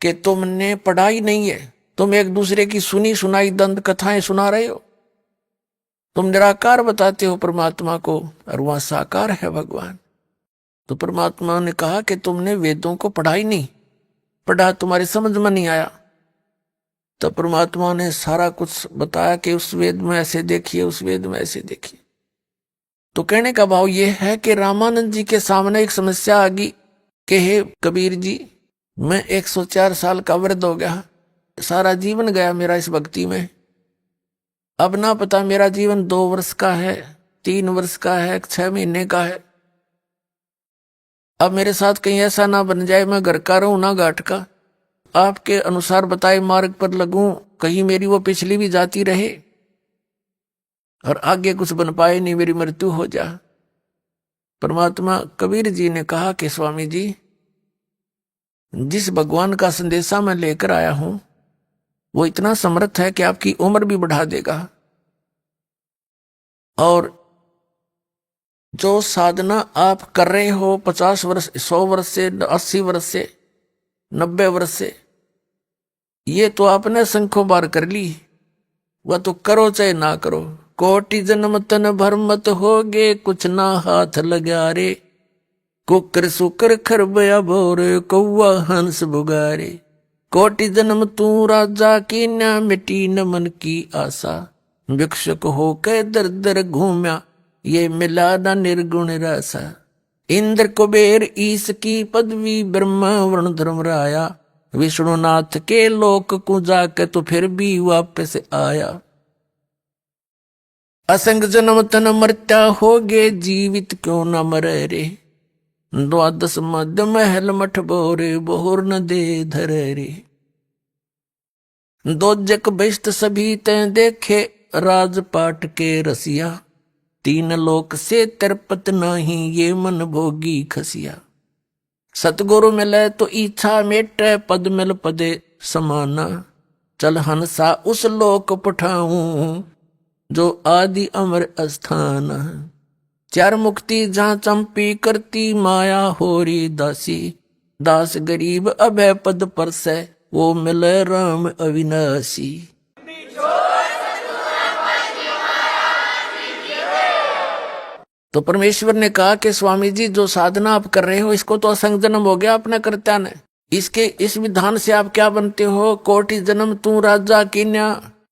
कि तुमने पढ़ा ही नहीं है, तुम एक दूसरे की सुनी सुनाई दंत कथाएं सुना रहे हो। तुम निराकार बताते हो परमात्मा को, और वहां साकार है भगवान। तो परमात्मा ने कहा कि तुमने वेदों को पढ़ा ही नहीं, पढ़ा तुम्हारी समझ में नहीं आया। तो परमात्मा ने सारा कुछ बताया कि उस वेद में ऐसे देखिए, उस वेद में ऐसे देखिए। तो कहने का भाव यह है कि रामानंद जी के सामने एक समस्या आ गई कि हे कबीर जी, मैं 104 साल का वृद्ध हो गया, सारा जीवन गया मेरा इस भक्ति में। अब ना पता मेरा जीवन 2 वर्ष का है, 3 वर्ष का है, 6 महीने का है। अब मेरे साथ कहीं ऐसा ना बन जाए मैं घर का रहूं ना घाट का। आपके अनुसार बताए मार्ग पर लगूं, कहीं मेरी वो पिछली भी जाती रहे और आगे कुछ बन पाए नहीं, मेरी मृत्यु हो जा। परमात्मा कबीर जी ने कहा कि स्वामी जी, जिस भगवान का संदेशा मैं लेकर आया हूं वो इतना समर्थ है कि आपकी उम्र भी बढ़ा देगा, और जो साधना आप कर रहे हो 50 वर्ष, 100 वर्ष से, 80 वर्ष से, 90 वर्ष से, ये तो आपने संख्यों बार कर ली, वह तो करो चाहे ना करो। कोटि जन्म तन भर मत होगे, कुछ ना हाथ लगा रे, कुकर सुकर खरबया बोर, कौआ हंस बुगारे। कोटि जन्म तू राजा की, न मिटी न मन की आशा, भिक्षुक हो के दर दर घूम्या, ये मिला ना निर्गुण रासा। इंद्र कुबेर ईश की पदवी, ब्रह्मा वरुण धर्म राया, विष्णुनाथ के लोक को जाके तो फिर भी वापस आया। असंग जन्म तन मरत्या होगे, जीवित क्यों न मरे रे, द्वादश मध्य महल मठ बोरे, बोर न दे धरे रे। दो जक बेस्त सभी तैं देखे, राजपाट के रसिया, तीन लोक से तरपत नहीं, ये मन भोगी खसिया। सतगुरु मिले तो इच्छा मेटे, पद मिल पदे समाना, चल हंसा उस लोक पठाऊं, जो आदि अमर अस्थान। चार मुक्ति जहां चंपी करती, माया होरी दासी, दास गरीब अभय पद पर से, वो मिले राम अविनाशी। तो परमेश्वर ने कहा कि स्वामी जी, जो साधना आप कर रहे हो इसको तो असंग जन्म हो गया अपने कर्त्या ने, इसके इस विधान से आप क्या बनते हो? कोटि जन्म तू राजा कीन्या,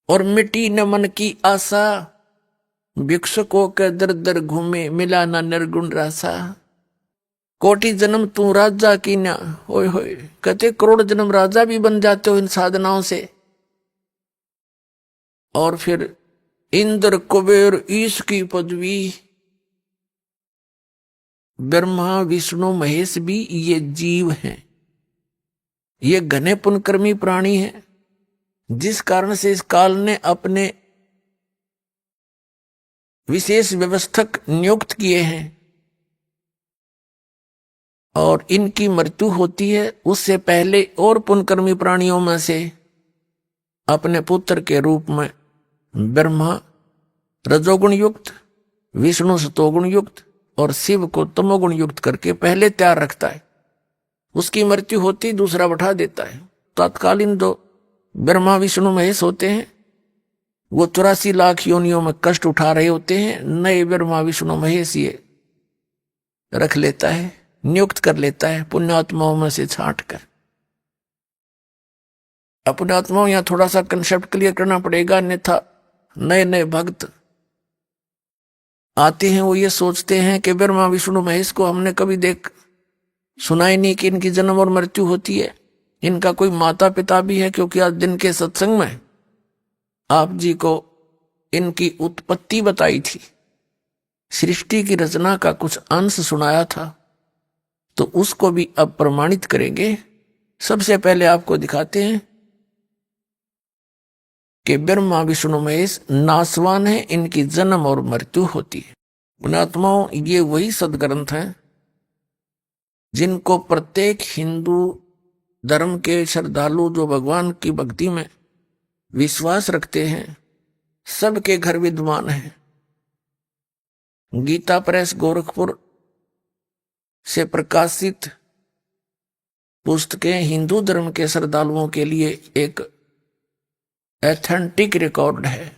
और मिट्टी न मन की आशा, भिक्षुकों के दर दर घूमे, मिला ना निर्गुण रासा। कोटि जन्म तू राजा कीन्या, होय होय, कहते करोड़ जन्म राजा भी बन जाते हो इन साधनाओं से। और फिर इंद्र कुबेर ईश की पदवी, ब्रह्मा विष्णु महेश भी ये जीव हैं, ये घने पुण्यकर्मी प्राणी हैं, जिस कारण से इस काल ने अपने विशेष व्यवस्थक नियुक्त किए हैं, और इनकी मृत्यु होती है उससे पहले और पुण्यकर्मी प्राणियों में से अपने पुत्र के रूप में ब्रह्मा रजोगुण युक्त, विष्णु सतोगुण युक्त और शिव को तमोगुण युक्त करके पहले तैयार रखता है। उसकी मृत्यु होती दूसरा बैठा देता है। तत्कालीन जो ब्रह्मा विष्णु महेश होते हैं वो 84 लाख योनियों में कष्ट उठा रहे होते हैं, नए ब्रह्मा विष्णु महेश ये रख लेता है, नियुक्त कर लेता है पुण्यात्माओं में से छांट कर। पुण्यात्माओं यहां थोड़ा सा कंसेप्ट क्लियर करना पड़ेगा, अन्यथा नए नए भक्त आते हैं वो ये सोचते हैं कि ब्रह्मा विष्णु महेश को हमने कभी सुना ही नहीं कि इनकी जन्म और मृत्यु होती है, इनका कोई माता पिता भी है। क्योंकि आज दिन के सत्संग में आप जी को इनकी उत्पत्ति बताई थी, सृष्टि की रचना का कुछ अंश सुनाया था, तो उसको भी अब प्रमाणित करेंगे। सबसे पहले आपको दिखाते हैं कि ब्रह्मा विष्णु महेश नासवान है, इनकी जन्म और मृत्यु होती है। पुण्यात्माओं, ये वही सदग्रंथ हैं जिनको प्रत्येक हिंदू धर्म के श्रद्धालु जो भगवान की भक्ति में विश्वास रखते हैं सबके घर विद्वान है। गीता प्रेस गोरखपुर से प्रकाशित पुस्तकें हिंदू धर्म के श्रद्धालुओं के लिए एक एथेंटिक रिकॉर्ड है।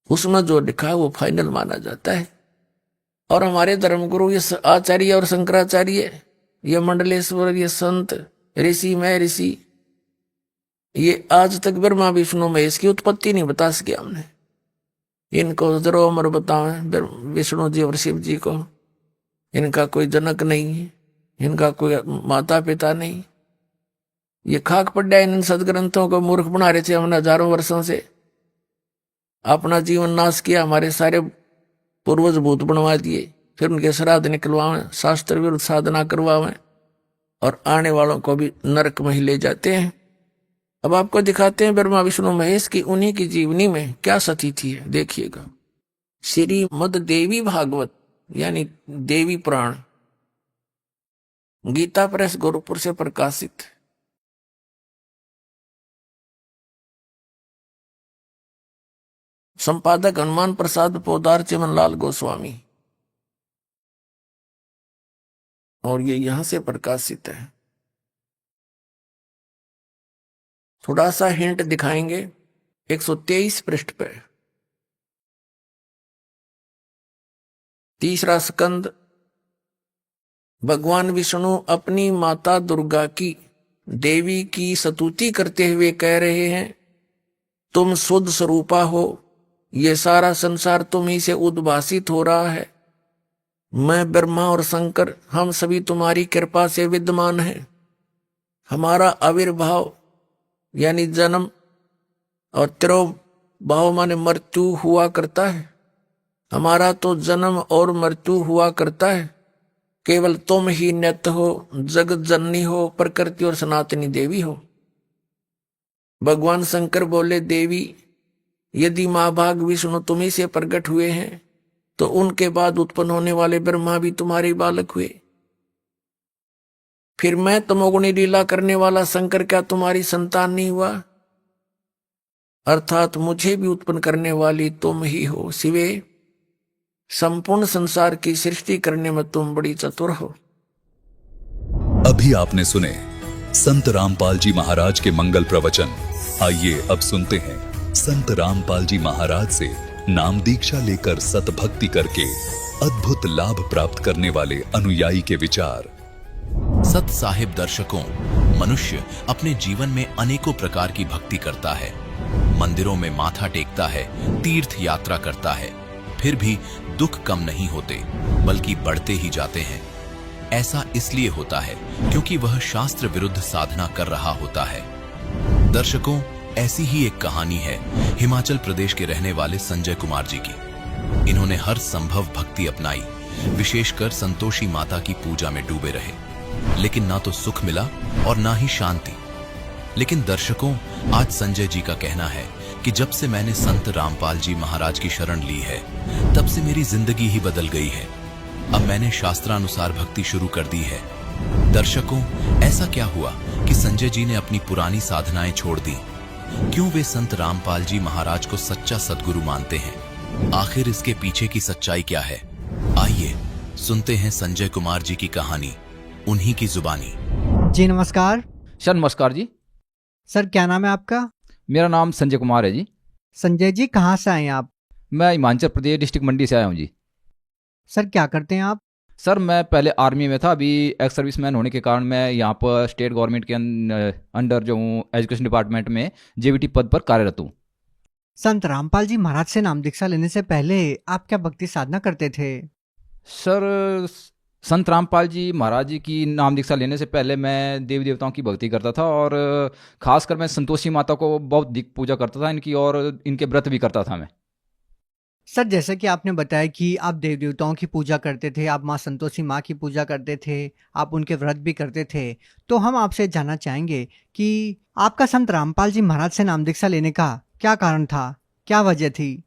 उसमें जो लिखा है वो फाइनल माना जाता है। और हमारे धर्मगुरु ये आचार्य और शंकराचार्य, ये मंडलेश्वर, ये संत ऋषि मैं ऋषि, ये आज तक ब्रह्मा विष्णु महेश की उत्पत्ति नहीं बता सके हमने। इनको जरो अमर बताएं विष्णु जी और शिव जी को, इनका कोई जनक नहीं, इनका कोई माता पिता नहीं। ये खाक पड्डा इन सदग्रंथों को मूर्ख बना रहे थे हमने हजारों वर्षों से, अपना जीवन नाश किया, हमारे सारे पूर्वज भूत बनवा दिए, फिर उनके श्राद्ध निकलवावें, शास्त्र विरुद्ध साधना करवावें, और आने वालों को भी नरक में ही ले जाते हैं। अब आपको दिखाते हैं ब्रह्मा विष्णु महेश की उन्हीं की जीवनी में क्या स्थिति है, देखिएगा। श्रीमद् देवी भागवत यानी देवी पुराण, गीता प्रेस गोरखपुर से प्रकाशित। संपादक हनुमान प्रसाद पोदार, चिमनलाल गोस्वामी, और ये यहां से प्रकाशित है। थोड़ा सा हिंट दिखाएंगे 123 पृष्ठ पे। तीसरा स्कंद, भगवान विष्णु अपनी माता दुर्गा की, देवी की स्तुति करते हुए कह रहे हैं, तुम शुद्ध स्वरूपा हो, ये सारा संसार तुम ही से उद्भासित हो रहा है। मैं ब्रह्मा और शंकर हम सभी तुम्हारी कृपा से विद्यमान हैं। हमारा आविर्भाव यानी जन्म और तिरोभाव माने मृत्यु हुआ करता है। हमारा तो जन्म और मृत्यु हुआ करता है। केवल तुम ही नित्य हो, जगत जननी हो, प्रकृति और सनातनी देवी हो। भगवान शंकर बोले, देवी यदि महाभाग विष्णु तुम्ही से प्रकट हुए हैं तो उनके बाद उत्पन्न होने वाले ब्रह्मा भी तुम्हारे बालक हुए। फिर मैं तमोगुणी लीला करने वाला शंकर क्या तुम्हारी संतान नहीं हुआ? अर्थात मुझे भी उत्पन्न करने वाली तुम ही हो। शिवे, संपूर्ण संसार की सृष्टि करने में तुम बड़ी चतुर हो। अभी आपने सुने संत रामपाल जी महाराज के मंगल प्रवचन। आइए अब सुनते हैं संत रामपाल जी महाराज से नाम दीक्षा लेकर सतभक्ति करके अद्भुत लाभ प्राप्त करने वाले अनुयायी के विचार। सत साहिब दर्शकों, मनुष्य अपने जीवन में अनेकों प्रकार की भक्ति करता है, मंदिरों में माथा टेकता है, तीर्थ यात्रा करता है, फिर भी दुख कम नहीं होते बल्कि बढ़ते ही जाते हैं। ऐसा इसलिए होता है क्योंकि वह शास्त्र विरुद्ध साधना कर रहा होता है। दर्शकों, ऐसी ही एक कहानी है हिमाचल प्रदेश के रहने वाले संजय कुमार जी की। इन्होंने हर संभव भक्ति अपनाई, विशेषकर संतोषी माता की पूजा में डूबे रहे, लेकिन ना तो सुख मिला और ना ही शांति। लेकिन दर्शकों, आज संजय जी का कहना है कि जब से मैंने संत रामपाल जी महाराज की शरण ली है, तब से मेरी जिंदगी ही बदल गई है। अब मैंने शास्त्रानुसार भक्ति शुरू कर दी है। दर्शकों, ऐसा क्या हुआ कि संजय जी ने अपनी पुरानी साधनाएं छोड़ दी? क्यों वे संत रामपाल जी महाराज को सच्चा सद्गुरु मानते हैं? आखिर इसके पीछे की सच्चाई क्या है? आइए सुनते हैं संजय कुमार जी की कहानी, उन्हीं की जुबानी। जी नमस्कार। सर नमस्कार जी। सर क्या नाम है आपका? मेरा नाम संजय कुमार है जी। संजय जी कहाँ से आए हैं आप? मैं हिमाचल प्रदेश डिस्ट्रिक्ट मंडी से आया हूँ जी। सर क्या करते हैं आप? सर मैं पहले आर्मी में था, अभी एक्स सर्विसमैन होने के कारण मैं यहाँ पर स्टेट गवर्नमेंट के अंडर जो हूँ एजुकेशन डिपार्टमेंट में जेवीटी पद पर कार्यरत हूँ। संत रामपाल जी महाराज से नाम दीक्षा लेने से पहले आप क्या भक्ति साधना करते थे? सर संत रामपाल जी महाराज जी की नाम दीक्षा लेने से पहले मैं देवी देवताओं की भक्ति करता था, और खासकर मैं संतोषी माता को बहुत दिख पूजा करता था इनकी, और इनके व्रत भी करता था मैं। सर जैसे कि आपने बताया कि आप देवी देवताओं की पूजा करते थे, आप माँ संतोषी माँ की पूजा करते थे, आप उनके व्रत भी करते थे, तो हम आपसे जानना चाहेंगे कि आपका संत रामपाल जी महाराज से नाम दीक्षा लेने का क्या कारण था, क्या वजह थी?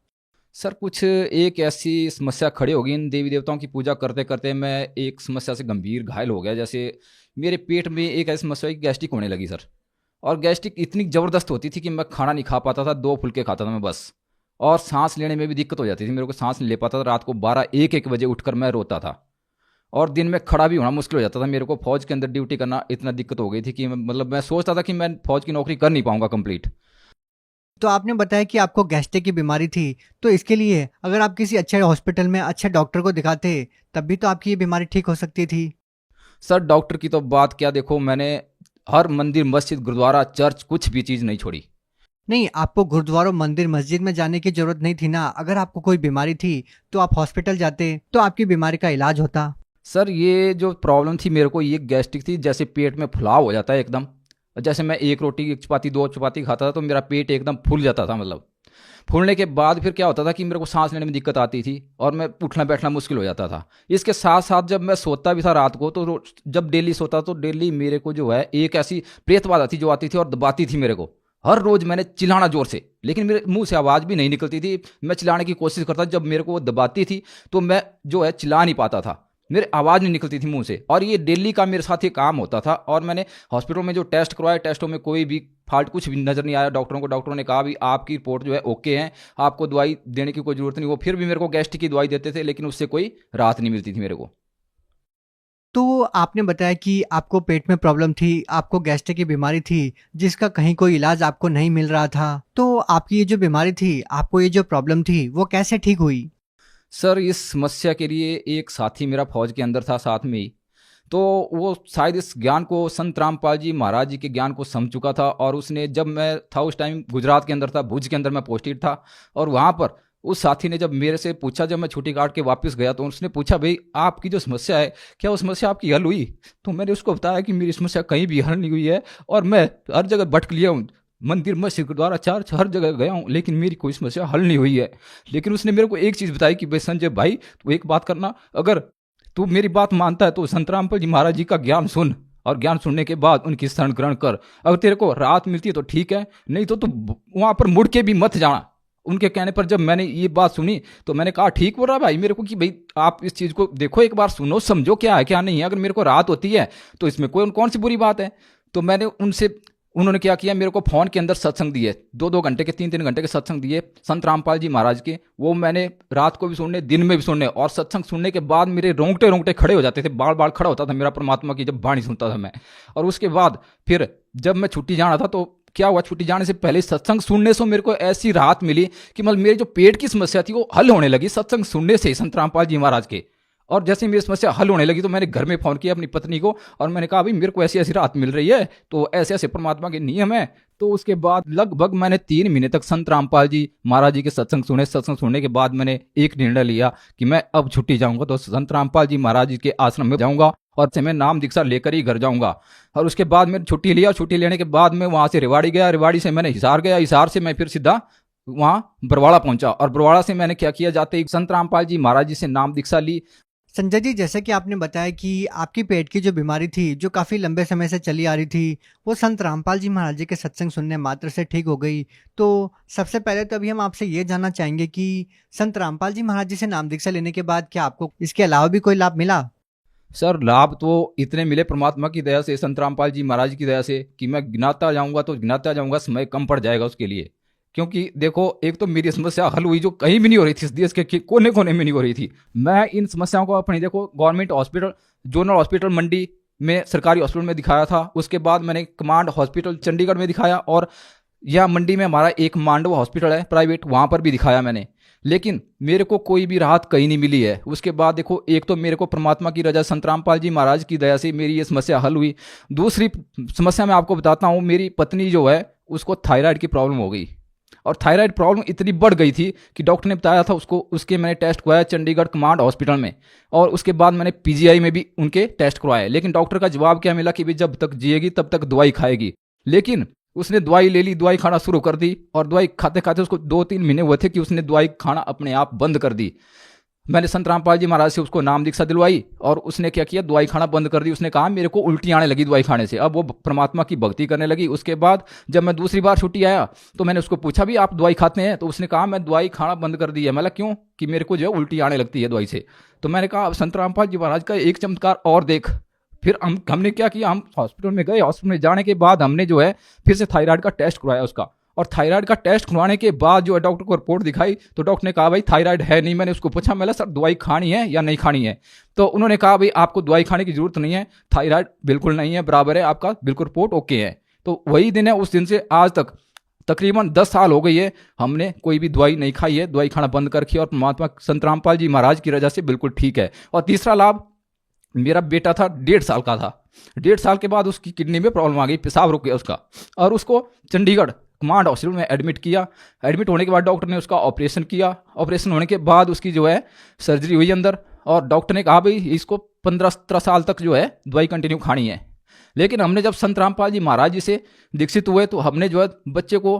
सर कुछ एक ऐसी समस्या खड़ी हो गई, इन देवी देवताओं की पूजा करते करते मैं एक समस्या से गंभीर घायल हो गया। जैसे मेरे पेट में एक ऐसी समस्या गैस्ट्रिक होने लगी सर, और गैस्ट्रिक इतनी ज़बरदस्त होती थी कि मैं खाना नहीं खा पाता था, 2 फुलके खाता था मैं बस, और सांस लेने में भी दिक्कत हो जाती थी, मेरे को सांस नहीं ले पाता था। रात को 12-1 बजे उठकर मैं रोता था, और दिन में खड़ा भी होना मुश्किल हो जाता था। मेरे को फौज के अंदर ड्यूटी करना इतना दिक्कत हो गई थी कि मतलब मैं सोचता था कि मैं फौज की नौकरी कर नहीं पाऊंगा कंप्लीट। तो आपने बताया कि आपको गैस्ट्रिक की बीमारी थी, तो इसके लिए अगर आप किसी अच्छे हॉस्पिटल में अच्छे डॉक्टर को दिखाते तब भी तो आपकी ये बीमारी ठीक हो सकती थी। सर डॉक्टर की तो बात क्या, देखो मैंने हर मंदिर मस्जिद गुरुद्वारा चर्च कुछ भी चीज़ नहीं छोड़ी। नहीं, आपको गुरुद्वारों मंदिर मस्जिद में जाने की जरूरत नहीं थी ना। अगर आपको कोई बीमारी थी तो आप हॉस्पिटल जाते तो आपकी बीमारी का इलाज होता। सर ये जो प्रॉब्लम थी मेरे को, ये गैस्ट्रिक थी, जैसे पेट में फुलाव हो जाता है एकदम। जैसे मैं 1 रोटी 1 चपाती 2 चपाती खाता था तो मेरा पेट एकदम फूल जाता था, मतलब फूलने के बाद फिर क्या होता था कि मेरे को सांस लेने में दिक्कत आती थी और मैं उठना बैठना मुश्किल हो जाता था। इसके साथ साथ जब मैं सोता भी था रात को, तो जब डेली सोता तो डेली मेरे को जो है एक ऐसी प्रेत बाधा थी जो आती थी और दबाती थी मेरे को। हर रोज मैंने चिल्लाना जोर से, लेकिन मेरे मुंह से आवाज़ भी नहीं निकलती थी। मैं चिल्लाने की कोशिश करता, जब मेरे को वो दबाती थी तो मैं जो है चिल्ला नहीं पाता था, मेरे आवाज़ नहीं निकलती थी मुंह से। और ये डेली का मेरे साथ ये काम होता था। और मैंने हॉस्पिटल में जो टेस्ट करवाए, टेस्टों में कोई भी फॉल्ट कुछ भी नज़र नहीं आया डॉक्टरों को। डॉक्टरों ने कहा भी आपकी रिपोर्ट जो है ओके है, आपको दवाई देने की कोई ज़रूरत नहीं। वो फिर भी मेरे को गैस्ट्रिक की दवाई देते थे, लेकिन उससे कोई राहत नहीं मिलती थी मेरे को। तो आपने बताया कि आपको पेट में प्रॉब्लम थी, आपको गैस्ट्रिक की बीमारी थी, जिसका कहीं कोई इलाज आपको नहीं मिल रहा था। तो आपकी ये जो बीमारी थी, आपको ये जो प्रॉब्लम थी, वो कैसे ठीक हुई? सर, इस समस्या के लिए एक साथी मेरा फौज के अंदर था साथ में ही, तो वो शायद इस ज्ञान को संत रामपाल जी महाराज जी के ज्ञान को समझ चुका था। और उसने, जब मैं था उस टाइम गुजरात के अंदर था, भुज के अंदर मैं पोस्टेड था, और वहाँ पर उस साथी ने जब मेरे से पूछा, जब मैं छुट्टी काट के वापस गया, तो उसने पूछा भाई आपकी जो समस्या है, क्या वो समस्या आपकी हल हुई? तो मैंने उसको बताया कि मेरी समस्या कहीं भी हल नहीं हुई है और मैं हर जगह भटक लिया हूँ, मंदिर मस्जिद गुरुद्वारा चर्च हर जगह गया हूँ, लेकिन मेरी कोई समस्या हल नहीं हुई है। लेकिन उसने मेरे को एक चीज़ बताई कि भाई संजय भाई, तू एक बात करना, अगर तू मेरी बात मानता है तो संत रामपाल जी महाराज जी का ज्ञान सुन, और ज्ञान सुनने के बाद उनकी शरण ग्रहण कर। अगर तेरे को राहत मिलती है तो ठीक है, नहीं तो वहाँ पर मुड़ के भी मत जाना। उनके कहने पर जब मैंने ये बात सुनी तो मैंने कहा ठीक बोल रहा भाई मेरे को, कि भाई आप इस चीज़ को देखो, एक बार सुनो, समझो क्या है क्या नहीं है। अगर मेरे को राहत होती है तो इसमें कौन सी बुरी बात है। तो मैंने उन्होंने क्या किया, मेरे को फ़ोन के अंदर सत्संग दिए, 2-2 घंटे के 3-3 घंटे के सत्संग दिए संत रामपाल जी महाराज के। वो मैंने रात को भी सुनने, दिन में भी सुनने, और सत्संग सुनने के बाद मेरे रोंगटे खड़े हो जाते थे, बाल बाल खड़ा होता था मेरा परमात्मा की जब वाणी सुनता था मैं। और उसके बाद फिर जब मैं छुट्टी जाना था तो क्या हुआ, छुट्टी जाने से पहले सत्संग सुनने से मेरे को ऐसी राहत मिली कि मतलब मेरी जो पेट की समस्या थी वो हल होने लगी सत्संग सुनने से, संत रामपाल जी महाराज के। और जैसे मेरी समस्या हल होने लगी तो मैंने घर में फ़ोन किया अपनी पत्नी को और मैंने कहा भाई मेरे को ऐसी ऐसी राहत मिल रही है, तो ऐसे ऐसे परमात्मा के नियम है। तो उसके बाद लगभग मैंने 3 महीने तक संत रामपाल जी महाराज जी के सत्संग सुने। सत्संग सुनने के बाद मैंने एक निर्णय लिया कि मैं अब छुट्टी जाऊंगा तो संत रामपाल जी महाराज जी के आश्रम में जाऊंगा और से मैं नाम दीक्षा लेकर ही घर जाऊंगा। और उसके बाद मैंने छुट्टी लिया। छुट्टी लेने के बाद मैं वहाँ से रेवाड़ी गया, रेवाड़ी से मैंने हिसार गया, हिसार से मैं फिर सीधा वहाँ बरवाड़ा पहुंचा। और बरवाड़ा से मैंने क्या किया, जाते ही संत रामपाल जी महाराज जी से नाम दीक्षा ली। संजय जी, जैसे कि आपने बताया कि आपकी पेट की जो बीमारी थी, जो काफ़ी लंबे समय से चली आ रही थी, वो संत रामपाल जी महाराज जी के सत्संग सुनने मात्र से ठीक हो गई। तो सबसे पहले तो अभी हम आपसे ये जानना चाहेंगे कि संत रामपाल जी महाराज जी से नाम दीक्षा लेने के बाद क्या आपको इसके अलावा भी कोई लाभ मिला? सर, लाभ तो इतने मिले परमात्मा की दया से, संत रामपाल जी महाराज की दया से, कि मैं गिनाता जाऊंगा तो गिनाता जाऊंगा, समय कम पड़ जाएगा उसके लिए। क्योंकि देखो, एक तो मेरी समस्या हल हुई जो कहीं भी नहीं हो रही थी, इस देश के कोने कोने में नहीं हो रही थी। मैं इन समस्याओं को अपनी, देखो, गवर्नमेंट हॉस्पिटल, जोनल हॉस्पिटल मंडी में, सरकारी हॉस्पिटल में दिखाया था। उसके बाद मैंने कमांड हॉस्पिटल चंडीगढ़ में दिखाया, और यहाँ मंडी में हमारा एक मांडव हॉस्पिटल है प्राइवेट, वहाँ पर भी दिखाया मैंने, लेकिन मेरे को कोई भी राहत कहीं नहीं मिली है। उसके बाद देखो, एक तो मेरे को परमात्मा की रजा, संत रामपाल जी महाराज की दया से मेरी ये समस्या हल हुई। दूसरी समस्या मैं आपको बताता हूँ, मेरी पत्नी जो है उसको थायराइड की प्रॉब्लम हो गई, और थायराइड प्रॉब्लम इतनी बढ़ गई थी कि डॉक्टर ने बताया था उसको, उसके मैंने टेस्ट करवाया चंडीगढ़ कमांड हॉस्पिटल में, और उसके बाद मैंने पीजीआई में भी उनके टेस्ट करवाए। लेकिन डॉक्टर का जवाब क्या मिला कि भाई जब तक जिएगी तब तक दवाई खाएगी। लेकिन उसने दवाई ले ली, दवाई खाना शुरू कर दी, और दवाई खाते खाते उसको 2-3 महीने हुए थे कि उसने दवाई खाना अपने आप बंद कर दी। मैंने संत रामपाल जी महाराज से उसको नाम दीक्षा दिलवाई, और उसने क्या किया, दवाई खाना बंद कर दी। उसने कहा मेरे को उल्टी आने लगी दवाई खाने से। अब वो परमात्मा की भक्ति करने लगी। उसके बाद जब मैं दूसरी बार छुट्टी आया तो मैंने उसको पूछा भी आप दवाई खाते हैं? तो उसने कहा मैं दवाई खाना बंद कर दी है। मतलब क्यों? कि मेरे को जो है उल्टी आने लगती है दवाई से। तो मैंने कहा संत रामपाल जी महाराज का एक चमत्कार और देख। फिर हमने क्या किया, हम हॉस्पिटल में गए। हॉस्पिटल में जाने के बाद हमने जो है फिर से थायराइड का टेस्ट करवाया उसका, और थायराइड का टेस्ट करवाने के बाद जो है डॉक्टर को रिपोर्ट दिखाई तो डॉक्टर ने कहा भाई थायराइड है नहीं। मैंने उसको पूछा, मैंने सर दवाई खानी है या नहीं खानी है? तो उन्होंने कहा भाई आपको दवाई खाने की जरूरत नहीं है, थायराइड बिल्कुल नहीं है, बराबर है, आपका बिल्कुल रिपोर्ट ओके है। तो वही दिन है, उस दिन से आज तक तकरीबन 10 साल हो गई है, हमने कोई भी दवाई नहीं खाई है, दवाई खाना बंद कर रखी है, और परमात्मा संत रामपाल जी महाराज की रजा से बिल्कुल ठीक है। और तीसरा लाभ, मेरा बेटा था 1.5 साल का था, 1.5 साल के बाद उसकी किडनी में प्रॉब्लम आ गई, पेशाब रुक गया उसका, और उसको चंडीगढ़ कमांड हॉस्पिटल में एडमिट किया। एडमिट होने के बाद डॉक्टर ने उसका ऑपरेशन किया। ऑपरेशन होने के बाद उसकी जो है सर्जरी हुई अंदर, और डॉक्टर ने कहा भाई इसको 15-17 साल तक जो है दवाई कंटिन्यू खानी है। लेकिन हमने जब संत रामपाल जी महाराज जी से दीक्षित हुए तो हमने जो है बच्चे को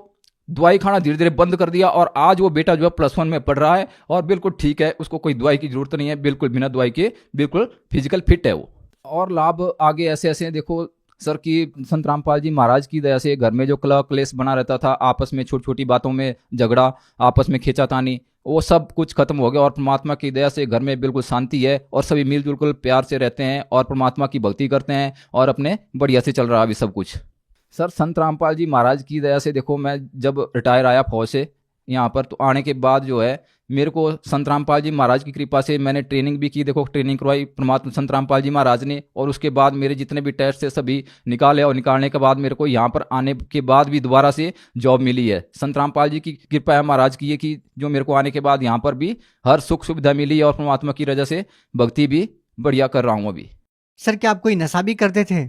दवाई खाना धीरे धीरे बंद कर दिया और आज वो बेटा जो है +1 में पढ़ रहा है और बिल्कुल ठीक है, उसको कोई दवाई की जरूरत नहीं है, बिल्कुल बिना दवाई के बिल्कुल फिजिकल फिट है वो। और लाभ आगे ऐसे ऐसे हैं, देखो सर कि संत रामपाल जी महाराज की दया से घर में जो कलह क्लेश बना रहता था, आपस में छोटी छोटी बातों में झगड़ा, आपस में खींचातानी, वो सब कुछ खत्म हो गया और परमात्मा की दया से घर में बिल्कुल शांति है और सभी मिलजुल कर प्यार से रहते हैं और परमात्मा की भक्ति करते हैं और अपने बढ़िया से चल रहा है अभी सब कुछ। सर संत रामपाल जी महाराज की दया से देखो, मैं जब रिटायर आया फौज से यहाँ पर, तो आने के बाद जो है मेरे को संत रामपाल जी महाराज की कृपा से मैंने ट्रेनिंग भी की, देखो ट्रेनिंग करवाई परमात्मा संत रामपाल जी महाराज ने, और उसके बाद मेरे जितने भी टेस्ट थे सभी निकाले और निकालने के बाद मेरे को यहाँ पर आने के बाद भी दोबारा से जॉब मिली है। संत रामपाल जी की कृपा है महाराज की, है कि जो मेरे को आने के बाद यहाँ पर भी हर सुख सुविधा मिली है और परमात्मा की वजह से भक्ति भी बढ़िया कर रहा हूँ अभी। सर क्या आप कोई नशा भी करते थे?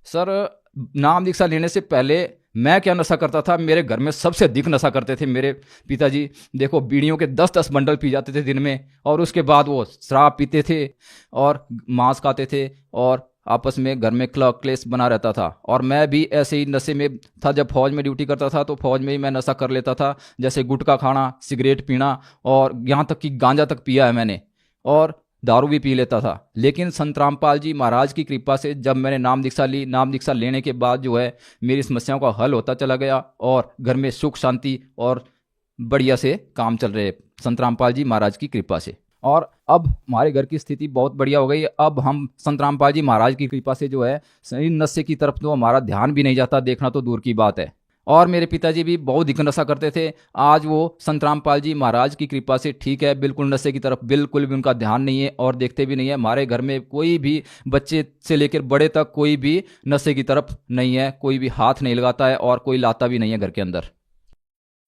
सर नाम दीक्षा लेने से पहले मैं क्या नशा करता था, मेरे घर में सबसे अधिक नशा करते थे मेरे पिताजी। देखो बीड़ियों के 10-10 बंडल पी जाते थे दिन में, और उसके बाद वो शराब पीते थे और मांस खाते थे और आपस में घर में क्लेश बना रहता था। और मैं भी ऐसे ही नशे में था, जब फौज में ड्यूटी करता था तो फौज में ही मैं नशा कर लेता था, जैसे गुटखा खाना, सिगरेट पीना, और यहाँ तक कि गांजा तक पिया है मैंने, और दारू भी पी लेता था। लेकिन संत रामपाल जी महाराज की कृपा से जब मैंने नाम दीक्षा ली, नाम दीक्षा लेने के बाद जो है मेरी समस्याओं का हल होता चला गया और घर में सुख शांति और बढ़िया से काम चल रहे संत रामपाल जी महाराज की कृपा से। और अब हमारे घर की स्थिति बहुत बढ़िया हो गई है। अब हम संत रामपाल जी महाराज की कृपा से जो है इन नशे की तरफ तो हमारा ध्यान भी नहीं जाता, देखना तो दूर की बात है। और मेरे पिताजी भी बहुत अधिक नशा करते थे, आज वो संत रामपाल जी महाराज की कृपा से ठीक है, बिल्कुल नशे की तरफ बिल्कुल भी उनका ध्यान नहीं है और देखते भी नहीं है। हमारे घर में कोई भी बच्चे से लेकर बड़े तक कोई भी नशे की तरफ नहीं है, कोई भी हाथ नहीं लगाता है और कोई लाता भी नहीं है घर के अंदर।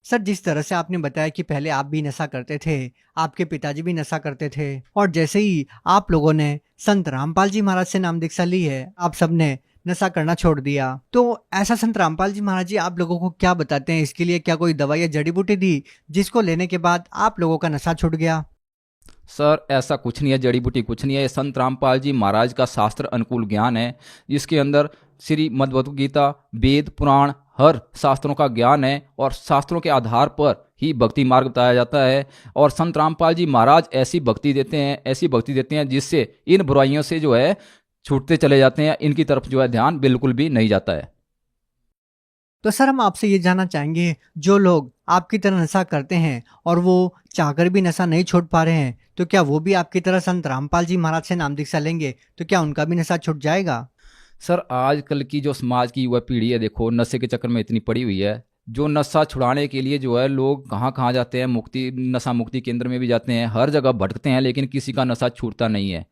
सर जिस तरह से आपने बताया कि पहले आप भी नशा करते थे, आपके पिताजी भी नशा करते थे, और जैसे ही आप लोगों ने संत रामपाल जी महाराज से नाम दीक्षा ली है, आप सबने नशा करना छोड़ दिया, तो ऐसा संत रामपाल जी महाराज जी आप लोगों को क्या बताते हैं? इसके लिए क्या कोई दवाई या जड़ी बूटी दी जिसको लेने के बाद आप लोगों का नशा छूट गया? सर ऐसा कुछ नहीं है, जड़ी बूटी कुछ नहीं है। संत रामपाल जी महाराज का शास्त्र अनुकूल ज्ञान है, जिसके अंदर श्री मद्भगवत गीता, वेद, पुराण, हर शास्त्रों का ज्ञान है और शास्त्रों के आधार पर ही भक्ति मार्ग बताया जाता है। और संत रामपाल जी महाराज ऐसी भक्ति देते हैं जिससे इन बुराइयों से जो है छूटते चले जाते हैं, इनकी तरफ जो है ध्यान बिल्कुल भी नहीं जाता है। तो सर हम आपसे ये जानना चाहेंगे, जो लोग आपकी तरह नशा करते हैं और वो चाहकर भी नशा नहीं छोड़ पा रहे हैं, तो क्या वो भी आपकी तरह संत रामपाल जी महाराज से नाम दीक्षा लेंगे तो क्या उनका भी नशा छूट जाएगा? सर आजकल की जो समाज की युवा पीढ़ी है, देखो नशे के चक्कर में इतनी पड़ी हुई है, जो नशा छुड़ाने के लिए जो है लोग कहाँ कहाँ जाते हैं, नशा मुक्ति केंद्र में भी जाते हैं, हर जगह भटकते हैं, लेकिन किसी का नशा छूटता नहीं है।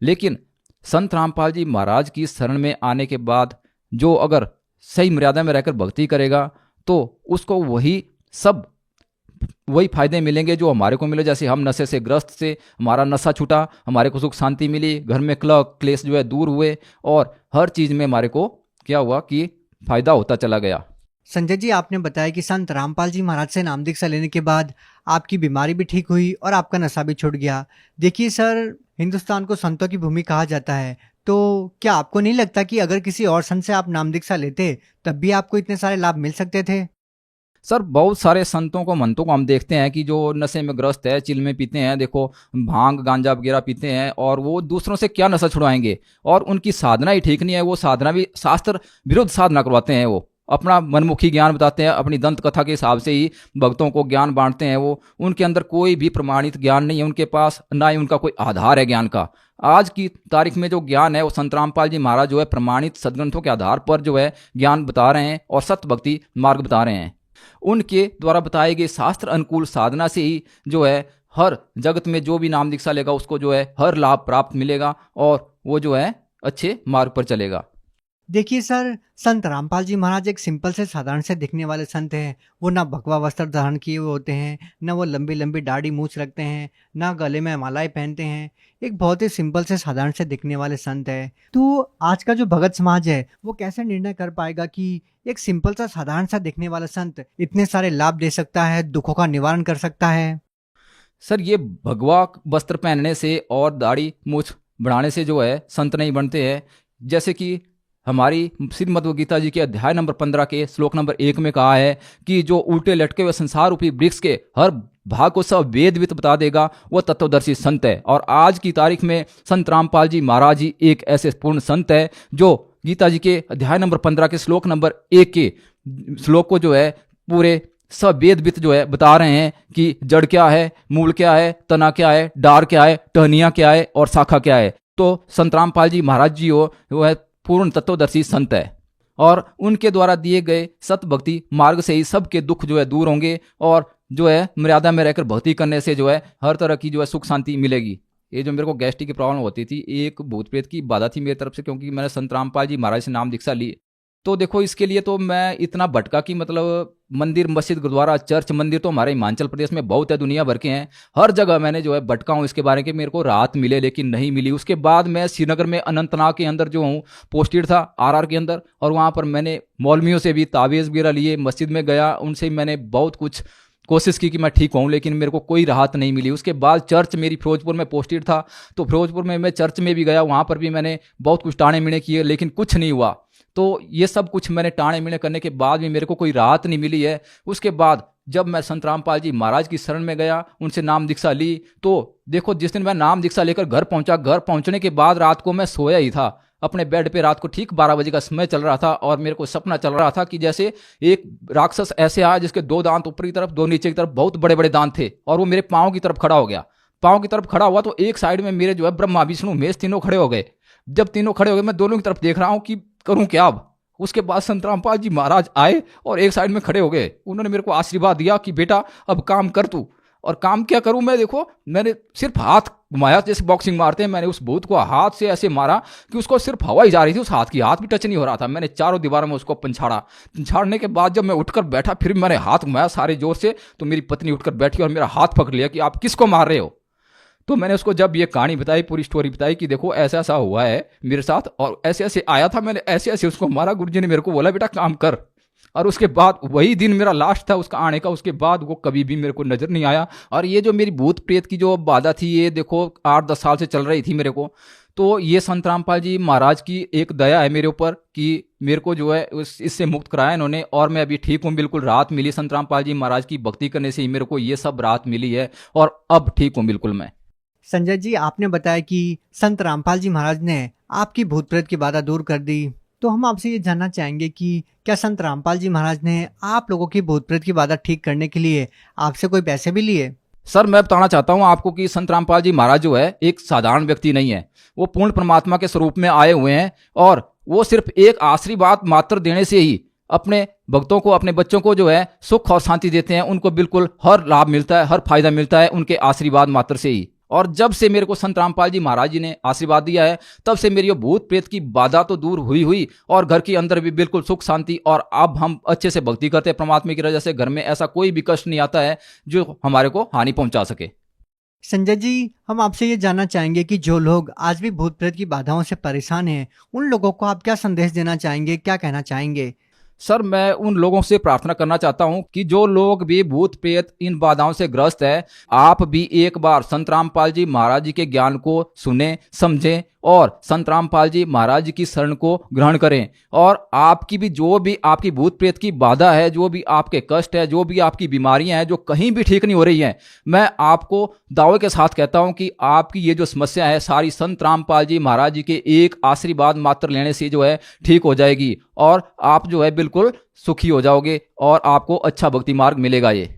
लेकिन संत रामपाल जी महाराज की शरण में आने के बाद जो अगर सही मर्यादा में रहकर भक्ति करेगा तो उसको वही फायदे मिलेंगे जो हमारे को मिले। जैसे हम नशे से ग्रस्त से, हमारा नशा छूटा, हमारे को सुख शांति मिली, घर में क्लेश जो है दूर हुए और हर चीज में हमारे को क्या हुआ कि फायदा होता चला गया। संजय जी आपने बताया कि संत रामपाल जी महाराज से नाम दीक्षा लेने के बाद आपकी बीमारी भी ठीक हुई और आपका नशा भी छूट गया। देखिए सर, हिंदुस्तान को संतों की भूमि कहा जाता है, तो क्या आपको नहीं लगता कि अगर किसी और संत से आप नाम दीक्षा लेते तब भी आपको इतने सारे लाभ मिल सकते थे? सर बहुत सारे संतों को, महंतों को हम देखते हैं कि जो नशे में ग्रस्त है, चिलमे पीते हैं, देखो भांग गांजा वगैरह पीते हैं, और वो दूसरों से क्या नशा छुड़वाएंगे, और उनकी साधना ही ठीक नहीं है, वो साधना भी शास्त्र विरुद्ध साधना करवाते हैं, वो अपना मनमुखी ज्ञान बताते हैं, अपनी दंत कथा के हिसाब से ही भक्तों को ज्ञान बांटते हैं। वो उनके अंदर कोई भी प्रमाणित ज्ञान नहीं है उनके पास, ना ही उनका कोई आधार है ज्ञान का। आज की तारीख में जो ज्ञान है वो संत रामपाल जी महाराज जो है प्रमाणित सदग्रंथों के आधार पर जो है ज्ञान बता रहे हैं और सत्य भक्ति मार्ग बता रहे हैं। उनके द्वारा बताए गए शास्त्र अनुकूल साधना से ही जो है हर जगत में जो भी नाम दीक्षा लेगा उसको जो है हर लाभ प्राप्त मिलेगा और वो जो है अच्छे मार्ग पर चलेगा। देखिए सर, संत रामपाल जी महाराज एक सिंपल से साधारण से दिखने वाले संत हैं। वो ना भगवा वस्त्र धारण किए हुए होते हैं, ना वो लंबी लंबी दाढ़ी मूछ रखते हैं, ना गले में मालाएं पहनते हैं। एक बहुत ही सिंपल से साधारण से दिखने वाले संत है। तो आज का जो भगत समाज है वो कैसे निर्णय कर पाएगा कि एक सिंपल सा साधारण सा दिखने वाला संत इतने सारे लाभ दे सकता है, दुखों का निवारण कर सकता है? सर ये भगवा वस्त्र पहनने से और दाढ़ी मूछ बढ़ाने से जो है संत नहीं बनते हैं। जैसे कि हमारी श्रीमद् भगवद गीता जी के अध्याय नंबर 15 के श्लोक नंबर 1 में कहा है कि जो उल्टे लटके हुए संसार रूपी वृक्ष के हर भाग को सब वेद वित बता देगा वो तत्वदर्शी संत है। और आज की तारीख में संत रामपाल जी महाराज जी एक ऐसे पूर्ण संत है जो गीता जी के अध्याय नंबर 15 के श्लोक नंबर 1 के श्लोक को जो है पूरे सब वेद वित जो है बता रहे हैं कि जड़ क्या है, मूल क्या है, तना क्या है, डार क्या है, टहनियाँ क्या है और शाखा क्या है। तो संत रामपाल जी महाराज जी वो है पूर्ण तत्वदर्शी संत है और उनके द्वारा दिए गए सत भक्ति मार्ग से ही सबके दुख जो है दूर होंगे और जो है मर्यादा में रहकर भक्ति करने से जो है हर तरह की जो है सुख शांति मिलेगी। ये जो मेरे को गैस्ट्रिक की प्रॉब्लम होती थी, एक भूत प्रेत की बाधा थी मेरी तरफ से, क्योंकि मैंने संत रामपाल जी महाराज से नाम दीक्षा ली। तो देखो इसके लिए तो मैं इतना भटका कि मतलब मंदिर, मस्जिद, गुरुद्वारा, चर्च, मंदिर तो हमारे हिमाचल प्रदेश में बहुत है, दुनिया भर के हैं, हर जगह मैंने जो है भटका हूँ इसके बारे में, मेरे को राहत मिले, लेकिन नहीं मिली। उसके बाद मैं श्रीनगर में अनंतनाग के अंदर जो हूँ पोस्टेड था आरआर के अंदर, और वहाँ पर मैंने मौलवियों से भी तावीज़ वगैरह लिए, मस्जिद में गया, उनसे मैंने बहुत कुछ कोशिश की कि मैं ठीक हूँ, लेकिन मेरे को कोई राहत नहीं मिली। उसके बाद चर्च मेरी फिरोजपुर में पोस्टेड था, तो फिरोजपुर में मैं चर्च में भी गया, वहाँ पर भी मैंने बहुत कुछ टाणे मिणे किए, लेकिन कुछ नहीं हुआ। तो ये सब कुछ मैंने टाणे मिणे करने के बाद भी मेरे को कोई राहत नहीं मिली है। उसके बाद जब मैं संत रामपाल जी महाराज की शरण में गया, उनसे नाम दीक्षा ली, तो देखो जिस दिन मैं नाम दीक्षा लेकर घर पहुंचा, घर पहुंचने के बाद रात को मैं सोया ही था अपने बेड पे, रात को ठीक 12 बजे का समय चल रहा था और मेरे को सपना चल रहा था कि जैसे एक राक्षस ऐसे आया जिसके 2 दांत ऊपर की तरफ, 2 नीचे की तरफ, बहुत बड़े बड़े दांत थे, और वो मेरे पाँव की तरफ खड़ा हो गया। पाँव की तरफ खड़ा हुआ तो एक साइड में मेरे जो है ब्रह्मा विष्णु महेश तीनों खड़े हो गए। जब तीनों खड़े हो गए, मैं दोनों की तरफ देख रहा हूँ कि करूँ क्या अब। उसके बाद संत रामपाल जी महाराज आए और एक साइड में खड़े हो गए। उन्होंने मेरे को आशीर्वाद दिया कि बेटा अब काम कर तू। और काम क्या करूं मैं, देखो मैंने सिर्फ हाथ घुमाया, जैसे बॉक्सिंग मारते हैं, मैंने उस भूत को हाथ से ऐसे मारा कि उसको सिर्फ हवा ही जा रही थी, उस हाथ की, हाथ भी टच नहीं हो रहा था। मैंने चारों दीवारों में उसको पंछाड़ने के बाद जब मैं उठकर बैठा, फिर मैंने हाथ घुमाया सारे जोर से, तो मेरी पत्नी उठकर बैठी और मेरा हाथ पकड़ लिया कि आप किसको मार रहे हो। तो मैंने उसको जब ये कहानी बताई, पूरी स्टोरी बताई कि देखो ऐसा ऐसा हुआ है मेरे साथ और ऐसे ऐसे आया था, मैंने ऐसे ऐसे उसको मारा, गुरुजी ने मेरे को बोला बेटा काम कर। और उसके बाद वही दिन मेरा लास्ट था उसका आने का, उसके बाद वो कभी भी मेरे को नजर नहीं आया। और ये जो मेरी भूत प्रेत की जो बाधा थी, ये देखो 8-10 साल से चल रही थी मेरे को। तो ये संत रामपाल जी महाराज की एक दया है मेरे ऊपर कि मेरे को जो है इससे मुक्त कराया इन्होंने, और मैं अभी ठीक हूँ, बिल्कुल राहत मिली। संत रामपाल जी महाराज की भक्ति करने से ही मेरे को ये सब राहत मिली है और अब ठीक हूँ बिल्कुल मैं। संजय जी, आपने बताया कि संत रामपाल जी महाराज ने आपकी भूत प्रेत की बाधा दूर कर दी, तो हम आपसे ये जानना चाहेंगे कि क्या संत रामपाल जी महाराज ने आप लोगों की भूत प्रेत की बाधा ठीक करने के लिए आपसे कोई पैसे भी लिए? सर मैं बताना चाहता हूँ आपको कि संत रामपाल जी महाराज जो है एक साधारण व्यक्ति नहीं है, वो पूर्ण परमात्मा के स्वरूप में आए हुए हैं, और वो सिर्फ एक आशीर्वाद मात्र देने से ही अपने भक्तों को, अपने बच्चों को जो है सुख और शांति देते हैं। उनको बिल्कुल हर लाभ मिलता है, हर फायदा मिलता है उनके आशीर्वाद मात्र से ही। और जब से मेरे को संत रामपाल जी महाराज जी ने आशीर्वाद दिया है, तब से मेरी भूत प्रेत की बाधा तो दूर हुई और घर के अंदर भी बिल्कुल सुख शांति, और अब हम अच्छे से भक्ति करते हैं परमात्मा की वजह से। घर में ऐसा कोई भी कष्ट नहीं आता है जो हमारे को हानि पहुंचा सके। संजय जी, हम आपसे ये जानना चाहेंगे कि जो लोग आज भी भूत प्रेत की बाधाओं से परेशान हैं, उन लोगों को आप क्या संदेश देना चाहेंगे, क्या कहना चाहेंगे? सर मैं उन लोगों से प्रार्थना करना चाहता हूं कि जो लोग भी भूत प्रेत इन बाधाओं से ग्रस्त है, आप भी एक बार संत रामपाल जी महाराज जी के ज्ञान को सुने, समझें और संत रामपाल जी महाराज जी की शरण को ग्रहण करें। और आपकी भी जो भी आपकी भूत प्रेत की बाधा है, जो भी आपके कष्ट है, जो भी आपकी बीमारियां हैं जो कहीं भी ठीक नहीं हो रही हैं, मैं आपको दावे के साथ कहता हूं कि आपकी ये जो समस्या है सारी संत रामपाल जी महाराज जी के एक आशीर्वाद मात्र लेने से जो है ठीक हो जाएगी, और आप जो है बिल्कुल सुखी हो जाओगे और आपको अच्छा भक्ति मार्ग मिलेगा। ये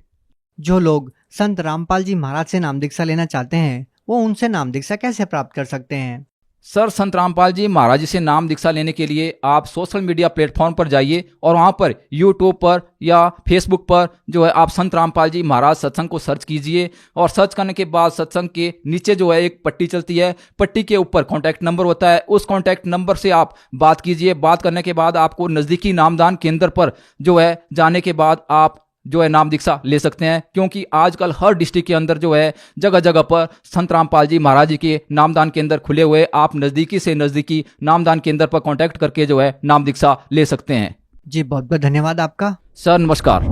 जो लोग संत रामपाल जी महाराज से नाम दीक्षा लेना चाहते हैं, वो उनसे नाम दीक्षा कैसे प्राप्त कर सकते हैं? सर संत रामपाल जी महाराज जी से नाम दीक्षा लेने के लिए आप सोशल मीडिया प्लेटफॉर्म पर जाइए और वहाँ पर यूट्यूब पर या फेसबुक पर जो है आप संत रामपाल जी महाराज सत्संग को सर्च कीजिए, और सर्च करने के बाद सत्संग के नीचे जो है एक पट्टी चलती है, पट्टी के ऊपर कॉन्टैक्ट नंबर होता है, उस कॉन्टैक्ट नंबर से आप बात कीजिए। बात करने के बाद आपको नज़दीकी नामदान केंद्र पर जो है जाने के बाद आप जो है नाम दीक्षा ले सकते हैं, क्योंकि आजकल हर डिस्ट्रिक्ट के अंदर जो है जगह जगह पर संत रामपाल जी महाराज जी के नामदान केंद्र खुले हुए, आप नज़दीकी से नज़दीकी नामदान केंद्र पर कांटेक्ट करके जो है नाम दीक्षा ले सकते हैं। जी बहुत बहुत धन्यवाद आपका। सर नमस्कार।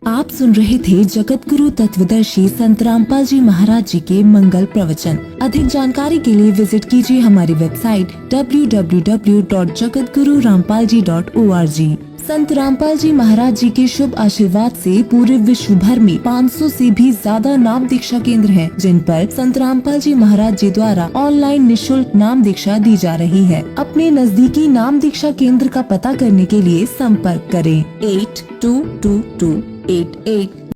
आप सुन रहे थे जगत गुरु तत्वदर्शी संत रामपाल जी महाराज जी के मंगल प्रवचन। अधिक जानकारी के लिए विजिट कीजिए हमारी वेबसाइट www.jagatgururampalji.org। संत रामपाल जी महाराज जी के शुभ आशीर्वाद से पूरे विश्व भर में 500 से भी ज्यादा नाम दीक्षा केंद्र हैं, जिन पर संत रामपाल जी महाराज जी द्वारा ऑनलाइन निशुल्क नाम दीक्षा दी जा रही है। अपने नजदीकी नाम दीक्षा केंद्र का पता करने के लिए संपर्क करें 822288